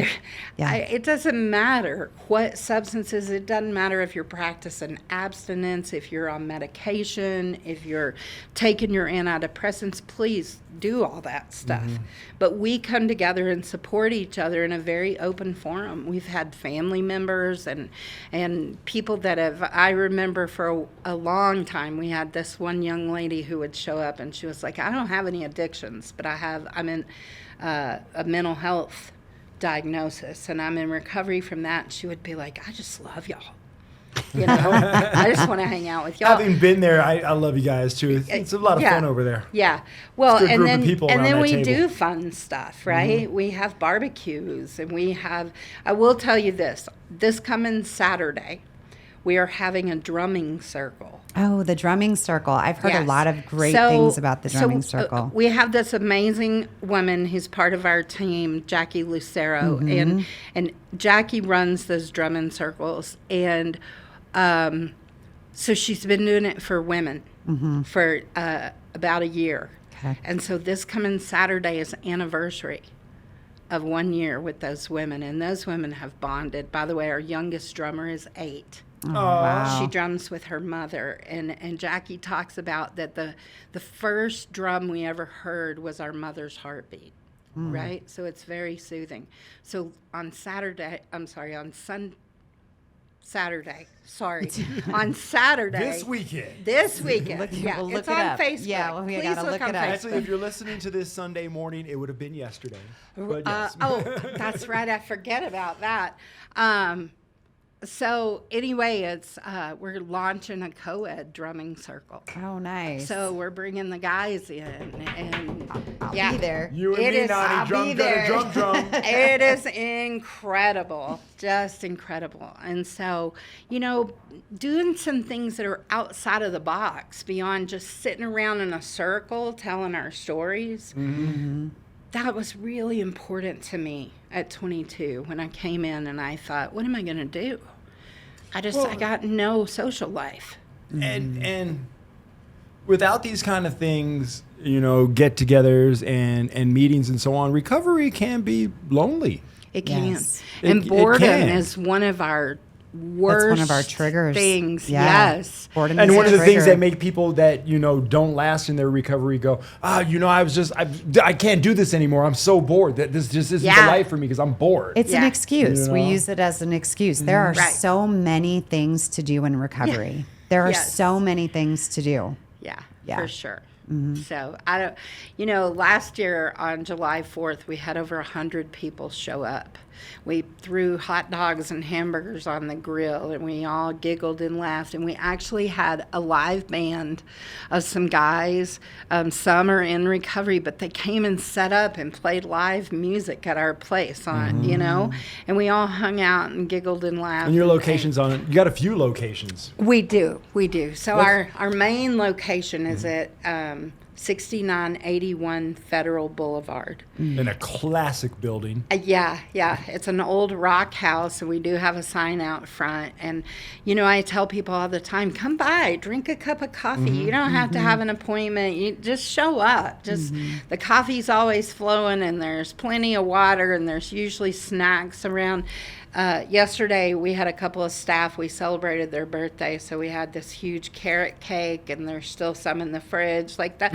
It doesn't matter what substances, it doesn't matter if you're practicing abstinence, if you're on medication, if you're taking your antidepressants, please do all that stuff. But we come together and support each other in a very open forum. We've had family members and people that I remember for a long time, we had this one young lady who would show up and she was like, I don't have any addictions, but I'm in a mental health diagnosis and I'm in recovery from that. And she would be like, I just love y'all. I just want to hang out with y'all. Having been there, I love you guys too. It's a lot of fun over there. Yeah. Well, It's a good group of people around that we table. do fun stuff, right? We have barbecues, and I will tell you this coming Saturday, we are having a drumming circle. Oh, the drumming circle. I've heard a Yes. lot of great things about the drumming circle. We have this amazing woman who's part of our team, Jackie Lucero, and Jackie runs those drumming circles, and so she's been doing it for women for about a year. Okay. And so this coming Saturday is anniversary of 1 year with those women, and those women have bonded. By the way, our youngest drummer is 8. Oh, wow. She drums with her mother, and Jackie talks about that the first drum we ever heard was our mother's heartbeat, right? So it's very soothing. So on Saturday, on Saturday, This weekend. Yeah, We'll look it's it on up. Facebook. Yeah, well, we Please gotta look look on it up. Facebook. Actually, if you're listening to this Sunday morning, it would have been yesterday. But yes. Oh, that's right. I forget about that. So anyway, it's we're launching a co-ed drumming circle. Oh, nice. So we're bringing the guys in, and I'll be there. You and It me, is- Nani, I'll drum, be there. drum. it is incredible, just incredible. And so, doing some things that are outside of the box, beyond just sitting around in a circle telling our stories. Mm-hmm. That was really important to me at 22 when I came in, and I thought, what am I going to do? I got no social life. And without these kind of things, get-togethers and meetings and so on, recovery can be lonely. It can. Yes. And It boredom can. is one of our worst That's one of our triggers. things. Yeah. Yes. Boredom And is one a of the things trigger. that make people that, don't last in their recovery go, I can't do this anymore. I'm so bored that this just isn't the Yeah. life for me because I'm bored. It's an Yeah. excuse. We use it as an excuse. There are Right. so many things to do in recovery. There are Yes. so many things to do. Yeah, Yeah. for sure. So I don't, last year on July 4th, we had over 100 people show up. We threw hot dogs and hamburgers on the grill, and we all giggled and laughed. And we actually had a live band of some guys. Some are in recovery, but they came and set up and played live music at our place and we all hung out and giggled and laughed. And your location's on it. You got a few locations. We do. So What's- our main location is at 6981 Federal Boulevard. In a classic building. Yeah. It's an old rock house, and we do have a sign out front. And, I tell people all the time, come by, drink a cup of coffee. You don't have to have an appointment. You just show up. The coffee's always flowing, and there's plenty of water, and there's usually snacks around. Yesterday, we had a couple of staff. We celebrated their birthday, so we had this huge carrot cake, and there's still some in the fridge. Like that,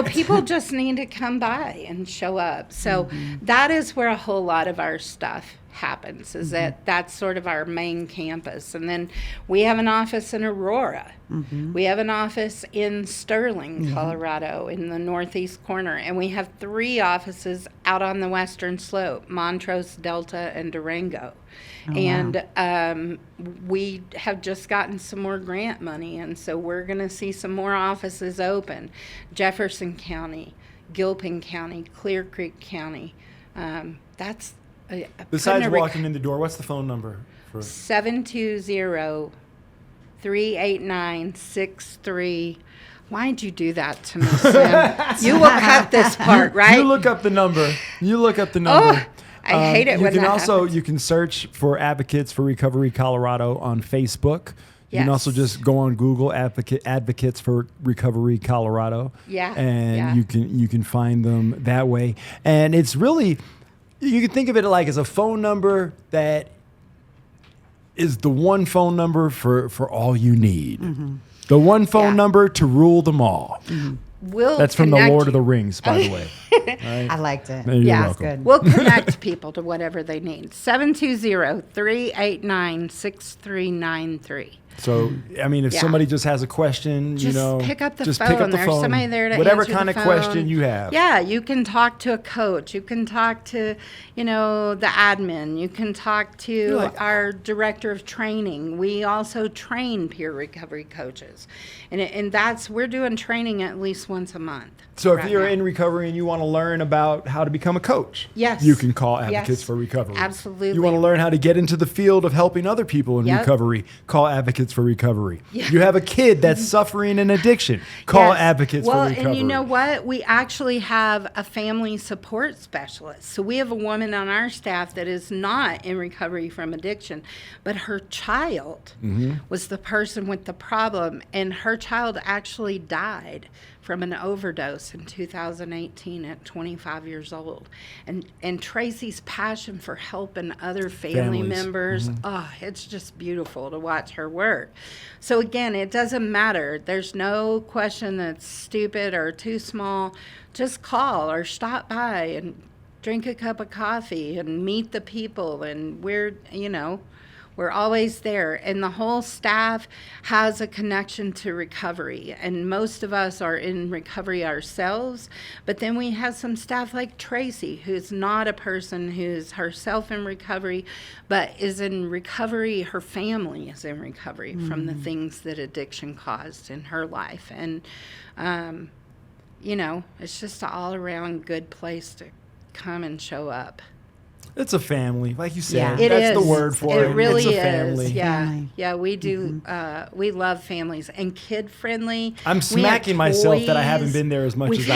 people just need to come by and show up. So that is where a whole lot of our stuff happens. Is that's sort of our main campus, and then we have an office in Aurora. We have an office in Sterling, Colorado, in the northeast corner, and we have 3 offices out on the western slope: Montrose, Delta, and Durango. And we have just gotten some more grant money, and so we're going to see some more offices open. Jefferson County, Gilpin County, Clear Creek County. That's Besides walking in the door, what's the phone number? 720-389-63. Why'd you do that to me, Slim? You will cut this part, right? You look up the number. Oh, I hate it when that happens. You can search for Advocates for Recovery Colorado on Facebook. You can also just go on Google, Advocates for Recovery Colorado. Yeah. And you can find them that way. And it's really, you can think of it like as a phone number that is the one phone number for all you need. The one phone number to rule them all. That's from the Lord of the Rings, by the way. Right? I liked it. You're welcome. Good. We'll connect people to whatever they need. 720-389-6393. So, I mean, if somebody just has a question, Just pick up the just phone. pick up the There's phone. somebody there to whatever answer kind the of phone. question you have. Yeah, you can talk to a coach. You can talk to, the admin. You can talk to our director of training. We also train peer recovery coaches. And we're doing training at least once a month. So if right you're now. in recovery and you want to learn about how to become a coach, Yes. you can call Advocates Yes. for Recovery. Absolutely. You want to learn how to get into the field of helping other people in Yep. recovery, call Advocates for Recovery. Yeah. You have a kid that's suffering an addiction, call Yes. Advocates for Recovery. And you know what? We actually have a family support specialist. So we have a woman on our staff that is not in recovery from addiction, but her child was the person with the problem, and her child actually died from an overdose in 2018 at 25 years old. And Tracy's passion for helping other family Families. members, it's just beautiful to watch her work. So again, it doesn't matter. There's no question that's stupid or too small. Just call or stop by and drink a cup of coffee and meet the people. And we're We're always there. And the whole staff has a connection to recovery. And most of us are in recovery ourselves. But then we have some staff like Tracy, who's not a person who's herself in recovery, but is in recovery. Her family is in recovery from the things that addiction caused in her life. And, it's just an all-around good place to come and show up. It's a family, like you said. It That's is. the word for it. It really it's a family. is. Yeah, Family. yeah. We do. We love families and kid friendly. I'm smacking myself that I haven't been there as much as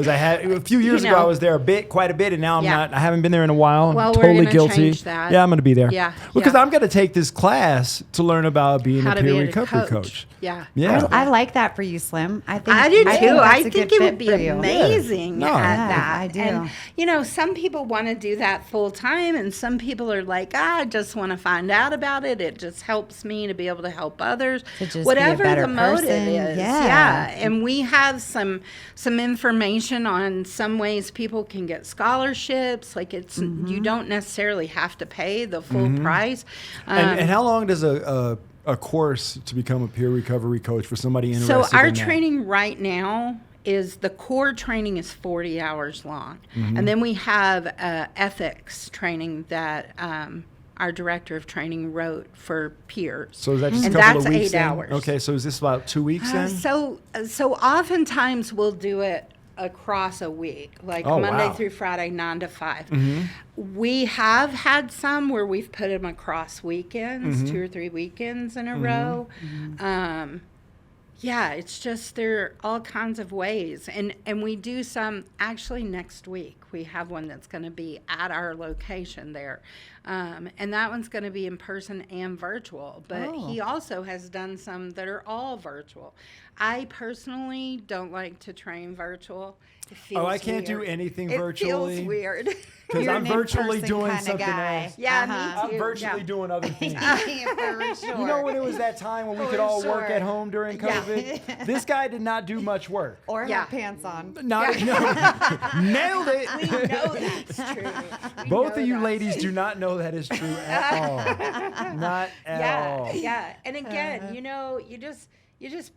I had a few years ago. I was there quite a bit, and now I'm not. I haven't been there in a while. Well, I'm totally we're gonna guilty. change that. Yeah, I'm going to be there. Yeah, because yeah. I'm going to take this class to learn about being How a to peer be a recovery coach. Yeah, Yeah. I like that for you, Slim. I do I do too. I that's a think good it would fit be for you. amazing No. at Yeah, that. I do. And some people want to do that full time, and some people are like, I just want to find out about it. It just helps me to be able to help others. To just be a Whatever better the motive person. is. Yeah. And we have some information on some ways people can get scholarships. Like you don't necessarily have to pay the full price. And how long does a course to become a peer recovery coach for somebody interested So our in that? training right now is the core training is 40 hours long. And then we have ethics training that our director of training wrote for peers. So is that just and a couple that's of weeks 8 then? hours. Okay, so is this about 2 weeks then? So oftentimes we'll do it across a week, like Oh, Monday wow. through Friday, 9 to 5. We have had some where we've put them across weekends, 2 or 3 weekends in a row. Yeah, it's just there are all kinds of ways. And we do some, actually next week, we have one that's going to be at our location there. And that one's going to be in person and virtual. But he also has done some that are all virtual. I personally don't like to train virtual. It feels I can't do weird. anything It virtually. feels weird. Because You're I'm an virtually in-person doing kinda something guy. else. Yeah, me I'm too. virtually Yeah. doing other things. For sure. You know when it was that time when we could all work at home during COVID? This guy did not do much work. Or Yeah. have pants on. No, nailed it. We know that's true. We Both know of you that's ladies do not know that is true at all. Not at all. Yeah. And again, you just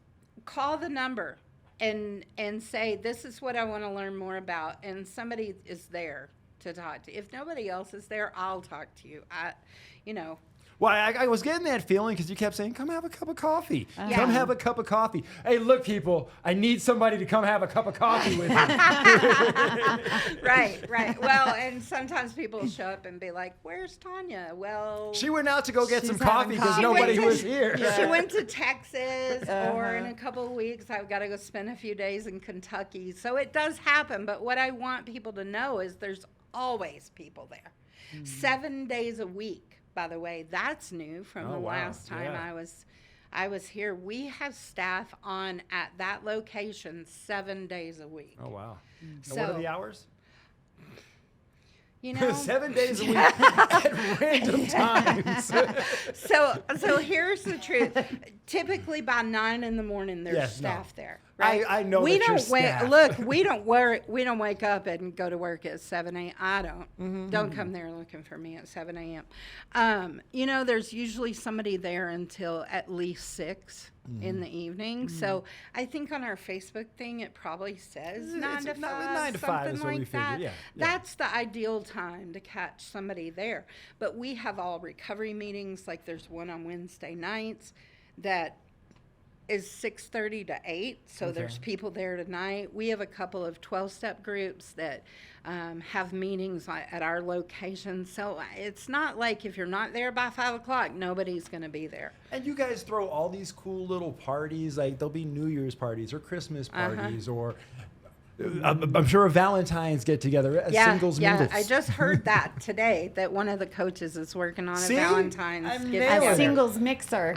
call the number and say, this is what I want to learn more about, and somebody is there to talk to. If nobody else is there, I'll talk to you. Well, I was getting that feeling because you kept saying, come have a cup of coffee. Yeah. Come have a cup of coffee. Hey, look, people, I need somebody to come have a cup of coffee with me. Right. Well, and sometimes people show up and be like, where's Tonya? Well, She went out to go get She's some coffee having because coffee. nobody She went was to- here. She went to Texas, or in a couple of weeks, I've got to go spend a few days in Kentucky. So it does happen. But what I want people to know is there's always people there. 7 days a week, by the way. That's new from Oh, the wow. last time Yeah. I was here. We have staff on at that location 7 days a week. Oh, wow. And So, what are the hours? 7 days a week at random times. So here's the truth. Typically by 9 in the morning, there's Yes, no. staff there. Right? I know we that you're don't staffed. Look, we don't wake up and go to work at 7 a.m. I don't. Mm-hmm, Don't come there looking for me at 7 a.m. There's usually somebody there until at least 6 in the evening. So I think on our Facebook thing, it probably says 9 to 5, 9 to 5 something is what we like figured, that. yeah. That's the ideal time to catch somebody there. But we have all recovery meetings. Like there's one on Wednesday nights that is 6:30 to 8. So there's people there tonight. We have a couple of 12-step groups that have meetings at our location. So it's not like if you're not there by 5 o'clock, nobody's going to be there. And you guys throw all these cool little parties, like there'll be New Year's parties or Christmas parties or I'm sure a Valentine's get together, a singles mingles. I just heard that today, that one of the coaches is working on See? a Valentine's I'm get nailing A it. together. singles mixer.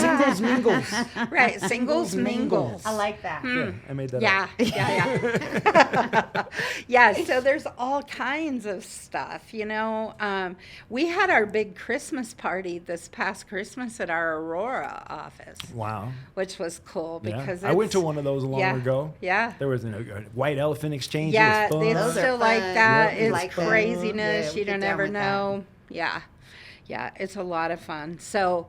Singles mingles. Right, singles mingles. I like that. Yeah, I made that Yeah, up. yeah. Yeah, so there's all kinds of stuff, We had our big Christmas party this past Christmas at our Aurora office, Wow. which was cool Yeah. because I went to it's- one of those long yeah, ago. Yeah. There was a white elephant exchange. Yeah, it was fun. it's Those are still like fun. that. Yeah, it's like that. craziness. Yeah, we You get don't down ever with that. know. Yeah. Yeah, it's a lot of fun. So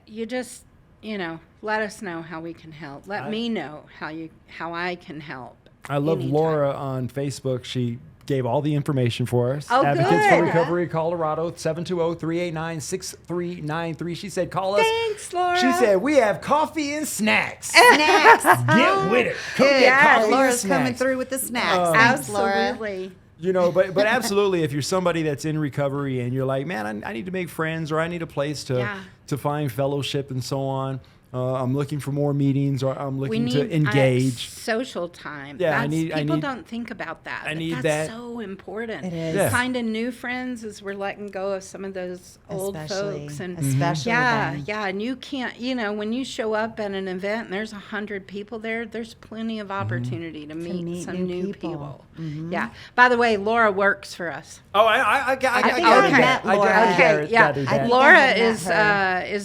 you just, let us know how we can help. Let me know how I can help. I love anytime. Laura on Facebook. She gave all the information for us. Oh, Advocates for good. Recovery, Colorado, 720-389-6393. She said, call us. Thanks, Laura. She said, we have coffee and snacks. Snacks. Get with it. Come get coffee Laura's and coming snacks. through with the snacks. Thanks, Laura. Absolutely. But absolutely, if you're somebody that's in recovery and you're like, man, I need to make friends, or I need a place to find fellowship and so on. I'm looking for more meetings, or I'm looking to engage. Social time. Yeah, people don't think about that. That's so important. It is. Yeah. Finding new friends as we're letting go of some of those old folks. And especially them. and you can't, when you show up at an event and there's 100 people there, there's plenty of opportunity to meet some new people. Mm-hmm. Yeah. By the way, Laura works for us. Oh, I got think I met Laura. Laura is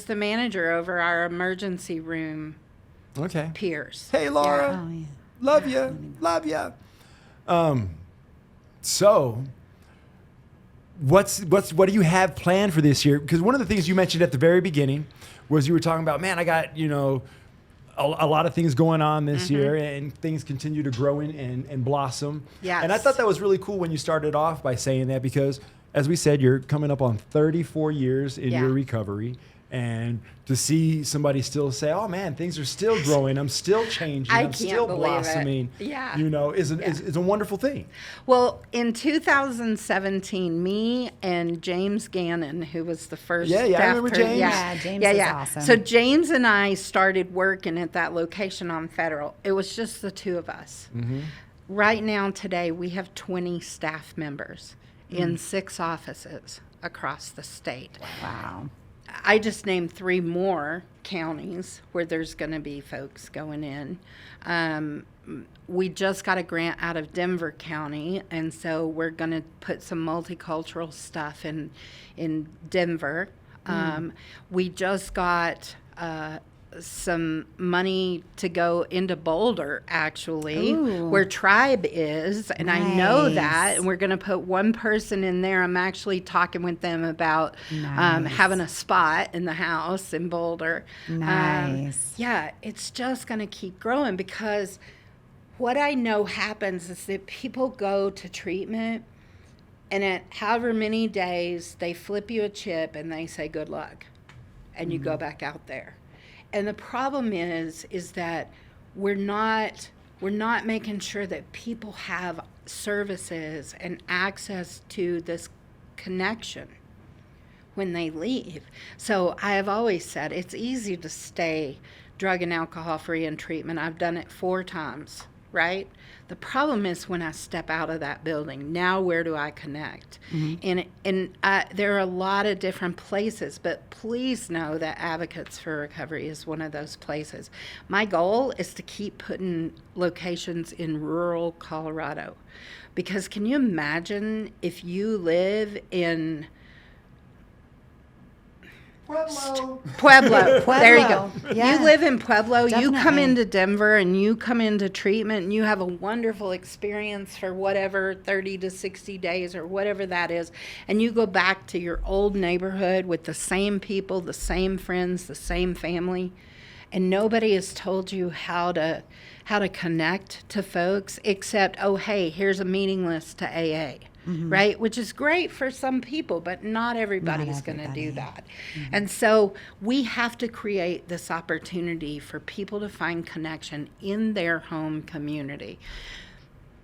the manager over our emergency room peers. Hey, Laura. Oh, yeah. Love you. So what do you have planned for this year? Because one of the things you mentioned at the very beginning was you were talking about, man, I got, a lot of things going on this year, and things continue to grow and blossom. Yes. And I thought that was really cool when you started off by saying that, because as we said, you're coming up on 34 years in your recovery. And to see somebody still say, oh, man, things are still growing. I'm still changing. I'm still blossoming. Yeah. Is a wonderful thing. Well, in 2017, me and James Gannon, who was the first I remember James. Yeah, James is awesome. So James and I started working at that location on Federal. It was just the two of us. Mm-hmm. Right now, today, we have 20 staff members in 6 offices across the state. Wow. I just named 3 more counties where there's going to be folks going in. We just got a grant out of Denver County, and so we're going to put some multicultural stuff in Denver. We just got some money to go into Boulder, actually, where Tribe is, and I know that, and we're going to put one person in there. I'm actually talking with them about having a spot in the house in Boulder. Nice. It's just going to keep growing, because what I know happens is that people go to treatment, and at however many days, they flip you a chip and they say good luck, and you go back out there. And the problem is that we're not making sure that people have services and access to this connection when they leave. So I have always said it's easy to stay drug and alcohol free in treatment. I've done it 4 times, right? The problem is when I step out of that building, now where do I connect? And there are a lot of different places, but please know that Advocates for Recovery is one of those places. My goal is to keep putting locations in rural Colorado, because can you imagine if you live in Pueblo. There you go. Yeah. You live in Pueblo, you come Definitely. into Denver, and you come into treatment, and you have a wonderful experience for whatever, 30 to 60 days or whatever that is, and you go back to your old neighborhood with the same people, the same friends, the same family, and nobody has told you how to connect to folks except, oh, hey, here's a meeting list to AA. Right? Which is great for some people, but not everybody's going to do that. And so we have to create this opportunity for people to find connection in their home community.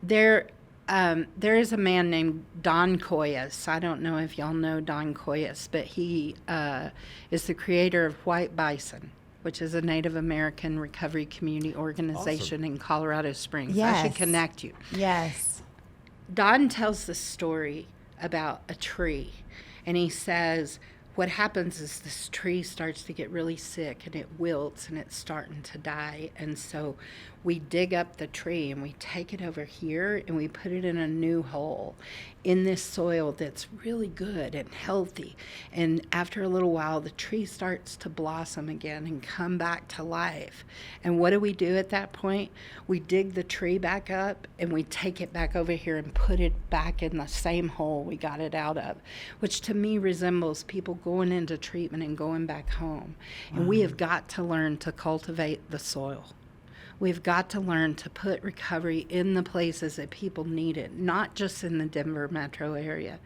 There is a man named Don Coyas. I don't know if y'all know Don Coyas, but he is the creator of White Bison, which is a Native American recovery community organization in Colorado Springs. I should Yes. connect you. Yes. Don tells the story about a tree, and he says what happens is this tree starts to get really sick, and it wilts, and it's starting to die. And so we dig up the tree and we take it over here and we put it in a new hole in this soil that's really good and healthy. And after a little while, the tree starts to blossom again and come back to life. And what do we do at that point? We dig the tree back up and we take it back over here and put it back in the same hole we got it out of, which to me resembles people going into treatment and going back home. And we have got to learn to cultivate the soil. We've got to learn to put recovery in the places that people need it, not just in the Denver metro area,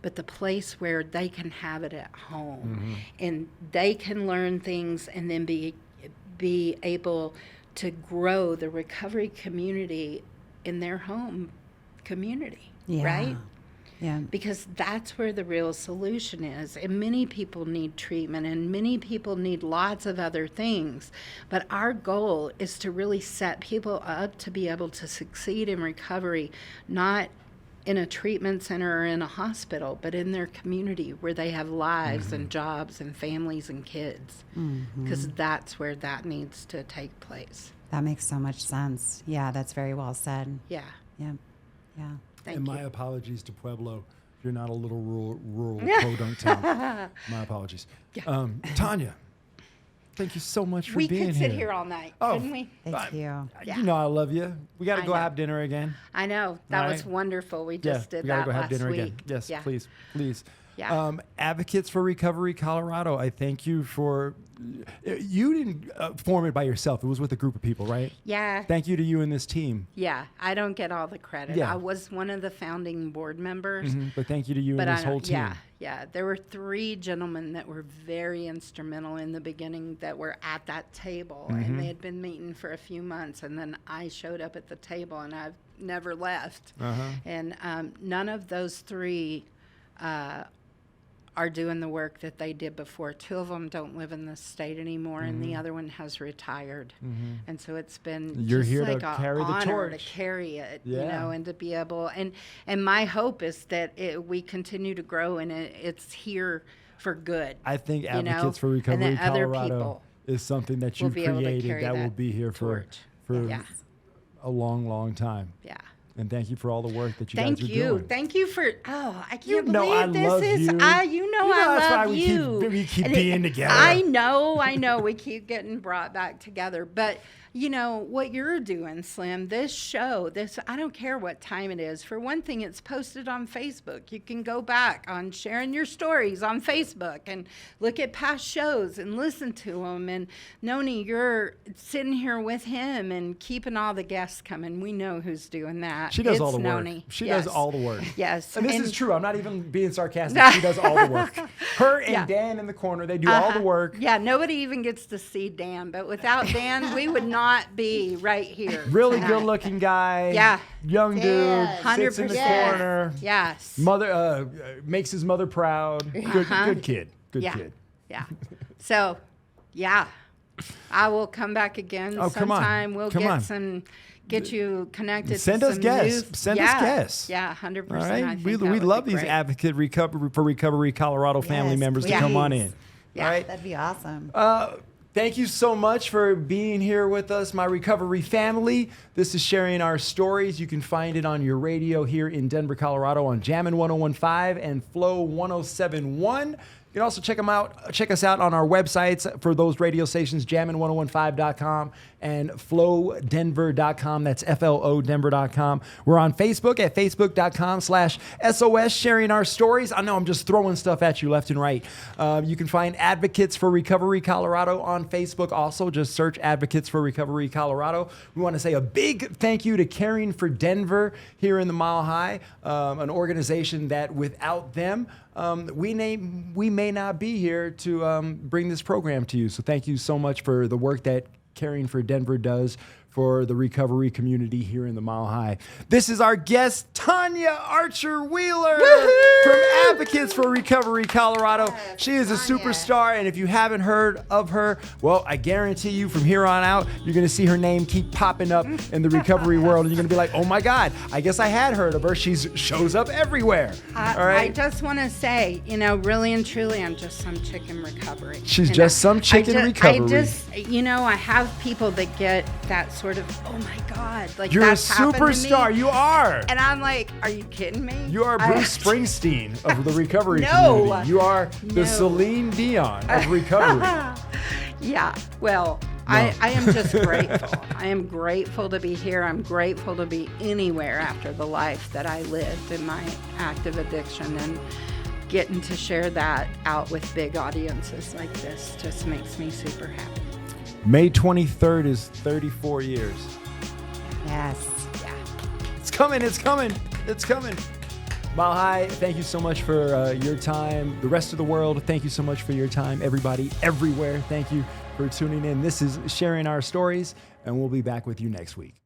but the place where they can have it at home. And they can learn things and then be able to grow the recovery community in their home community, right? Yeah. Because that's where the real solution is. And many people need treatment and many people need lots of other things. But our goal is to really set people up to be able to succeed in recovery, not in a treatment center or in a hospital, but in their community where they have lives and jobs and families and kids. Because that's where that needs to take place. That makes so much sense. Yeah, that's very well said. Yeah. Yeah. Thank And you. my apologies to Pueblo. You're not a little rural podunk town. My apologies. Tonya, thank you so much for We being could here. sit here all night, Oh, couldn't we? Thank you. Yeah. You know I love you. We got to I go know. have dinner again. I know. That All was right. wonderful. We just did we gotta that go have last dinner week. again. Yes, Yeah. please. Yeah. Advocates for Recovery Colorado, I thank you for, you didn't form it by yourself. It was with a group of people, right? Yeah. Thank you to you and this team. Yeah. I don't get all the credit. Yeah. I was one of the founding board members. But thank you to you But and this I whole don't, team. yeah. There were 3 gentlemen that were very instrumental in the beginning that were at that table. And they had been meeting for a few months. And then I showed up at the table and I've never left. And none of those 3 are doing the work that they did before. 2 of them don't live in the state anymore, and the other one has retired. And so it's been You're just here like to a carry the honor torch. to carry it, you Yeah. know, and to be able. And my hope is that we continue to grow, and it's here for good. I think you know, Advocates for and Recovery that other Colorado people is something that will you've be able to created carry that will that be here for torch. for Yeah. a long, long time. Yeah. And thank you for all the work that you Thank guys are you. doing. Thank you for, I can't You believe know I this love is, you. you know I that's why love you. we keep And being together. I know, we keep getting brought back together. But, you know, what you're doing, Slim, this show, I don't care what time it is. For one thing, it's posted on Facebook. You can go back on sharing your stories on Facebook and look at past shows and listen to them. And Noni, you're sitting here with him and keeping all the guests coming. We know who's doing that. She does It's all the work. Noni. She Yes. does all the work. Yes. And this And- is true. I'm not even being sarcastic. She does all the work. Her and Yeah. Dan in the corner, they do all the work. Yeah, nobody even gets to see Dan, but without Dan, we would not be right here. Really tonight. good looking guy. Yeah. Young dude. Yes. Sits in the 100%. corner. Yes. Mother makes his mother proud. Good kid. Good yeah. kid. Yeah. So, yeah, I will come back again Oh, come on. sometime. We'll Come on. get you connected. Send to us some guests. New, Send yeah, us guests. Yeah, 100%. All I right. think We that would love be these great. Advocate for Recovery Colorado family Yes, members to please. come on in. Yeah. All right. That'd be awesome. Thank you so much for being here with us, my recovery family. This is sharing our stories. You can find it on your radio here in Denver, Colorado on Jammin' 101.5 and Flow 107.1. You can also check us out on our websites for those radio stations, jammin1015.com and flowdenver.com. That's FLO Denver.com. We're on Facebook at facebook.com/SOS, sharing our stories. I know I'm just throwing stuff at you left and right. You can find Advocates for Recovery Colorado on Facebook. Also, just search Advocates for Recovery Colorado. We want to say a big thank you to Caring for Denver here in the Mile High, an organization that without them, we may not be here to bring this program to you. So thank you so much for the work that Caring for Denver does for the recovery community here in the Mile High. This is our guest, Tonya Archer Wheeler from Advocates for Recovery Colorado. She is a superstar, and if you haven't heard of her, well, I guarantee you from here on out, you're going to see her name keep popping up in the recovery world, and you're going to be like, oh my God, I guess I had heard of her. She shows up everywhere. All right? I just want to say, really and truly, I'm just some chick in recovery. She's just some chick in recovery. I have people that get that sort of, oh my God, like You're that's a happened to me. superstar. You are. And I'm like, are you kidding me? You are Bruce Springsteen of the recovery No. community. You are the No. Celine Dion of recovery. Yeah, well, I am just grateful. I am grateful to be here. I'm grateful to be anywhere after the life that I lived in my active addiction, and getting to share that out with big audiences like this just makes me super happy. May 23rd is 34 years. Yes. Yeah. It's coming. It's coming. It's coming. Mile High, thank you so much for your time. The rest of the world, thank you so much for your time. Everybody, everywhere, thank you for tuning in. This is Sharing Our Stories, and we'll be back with you next week.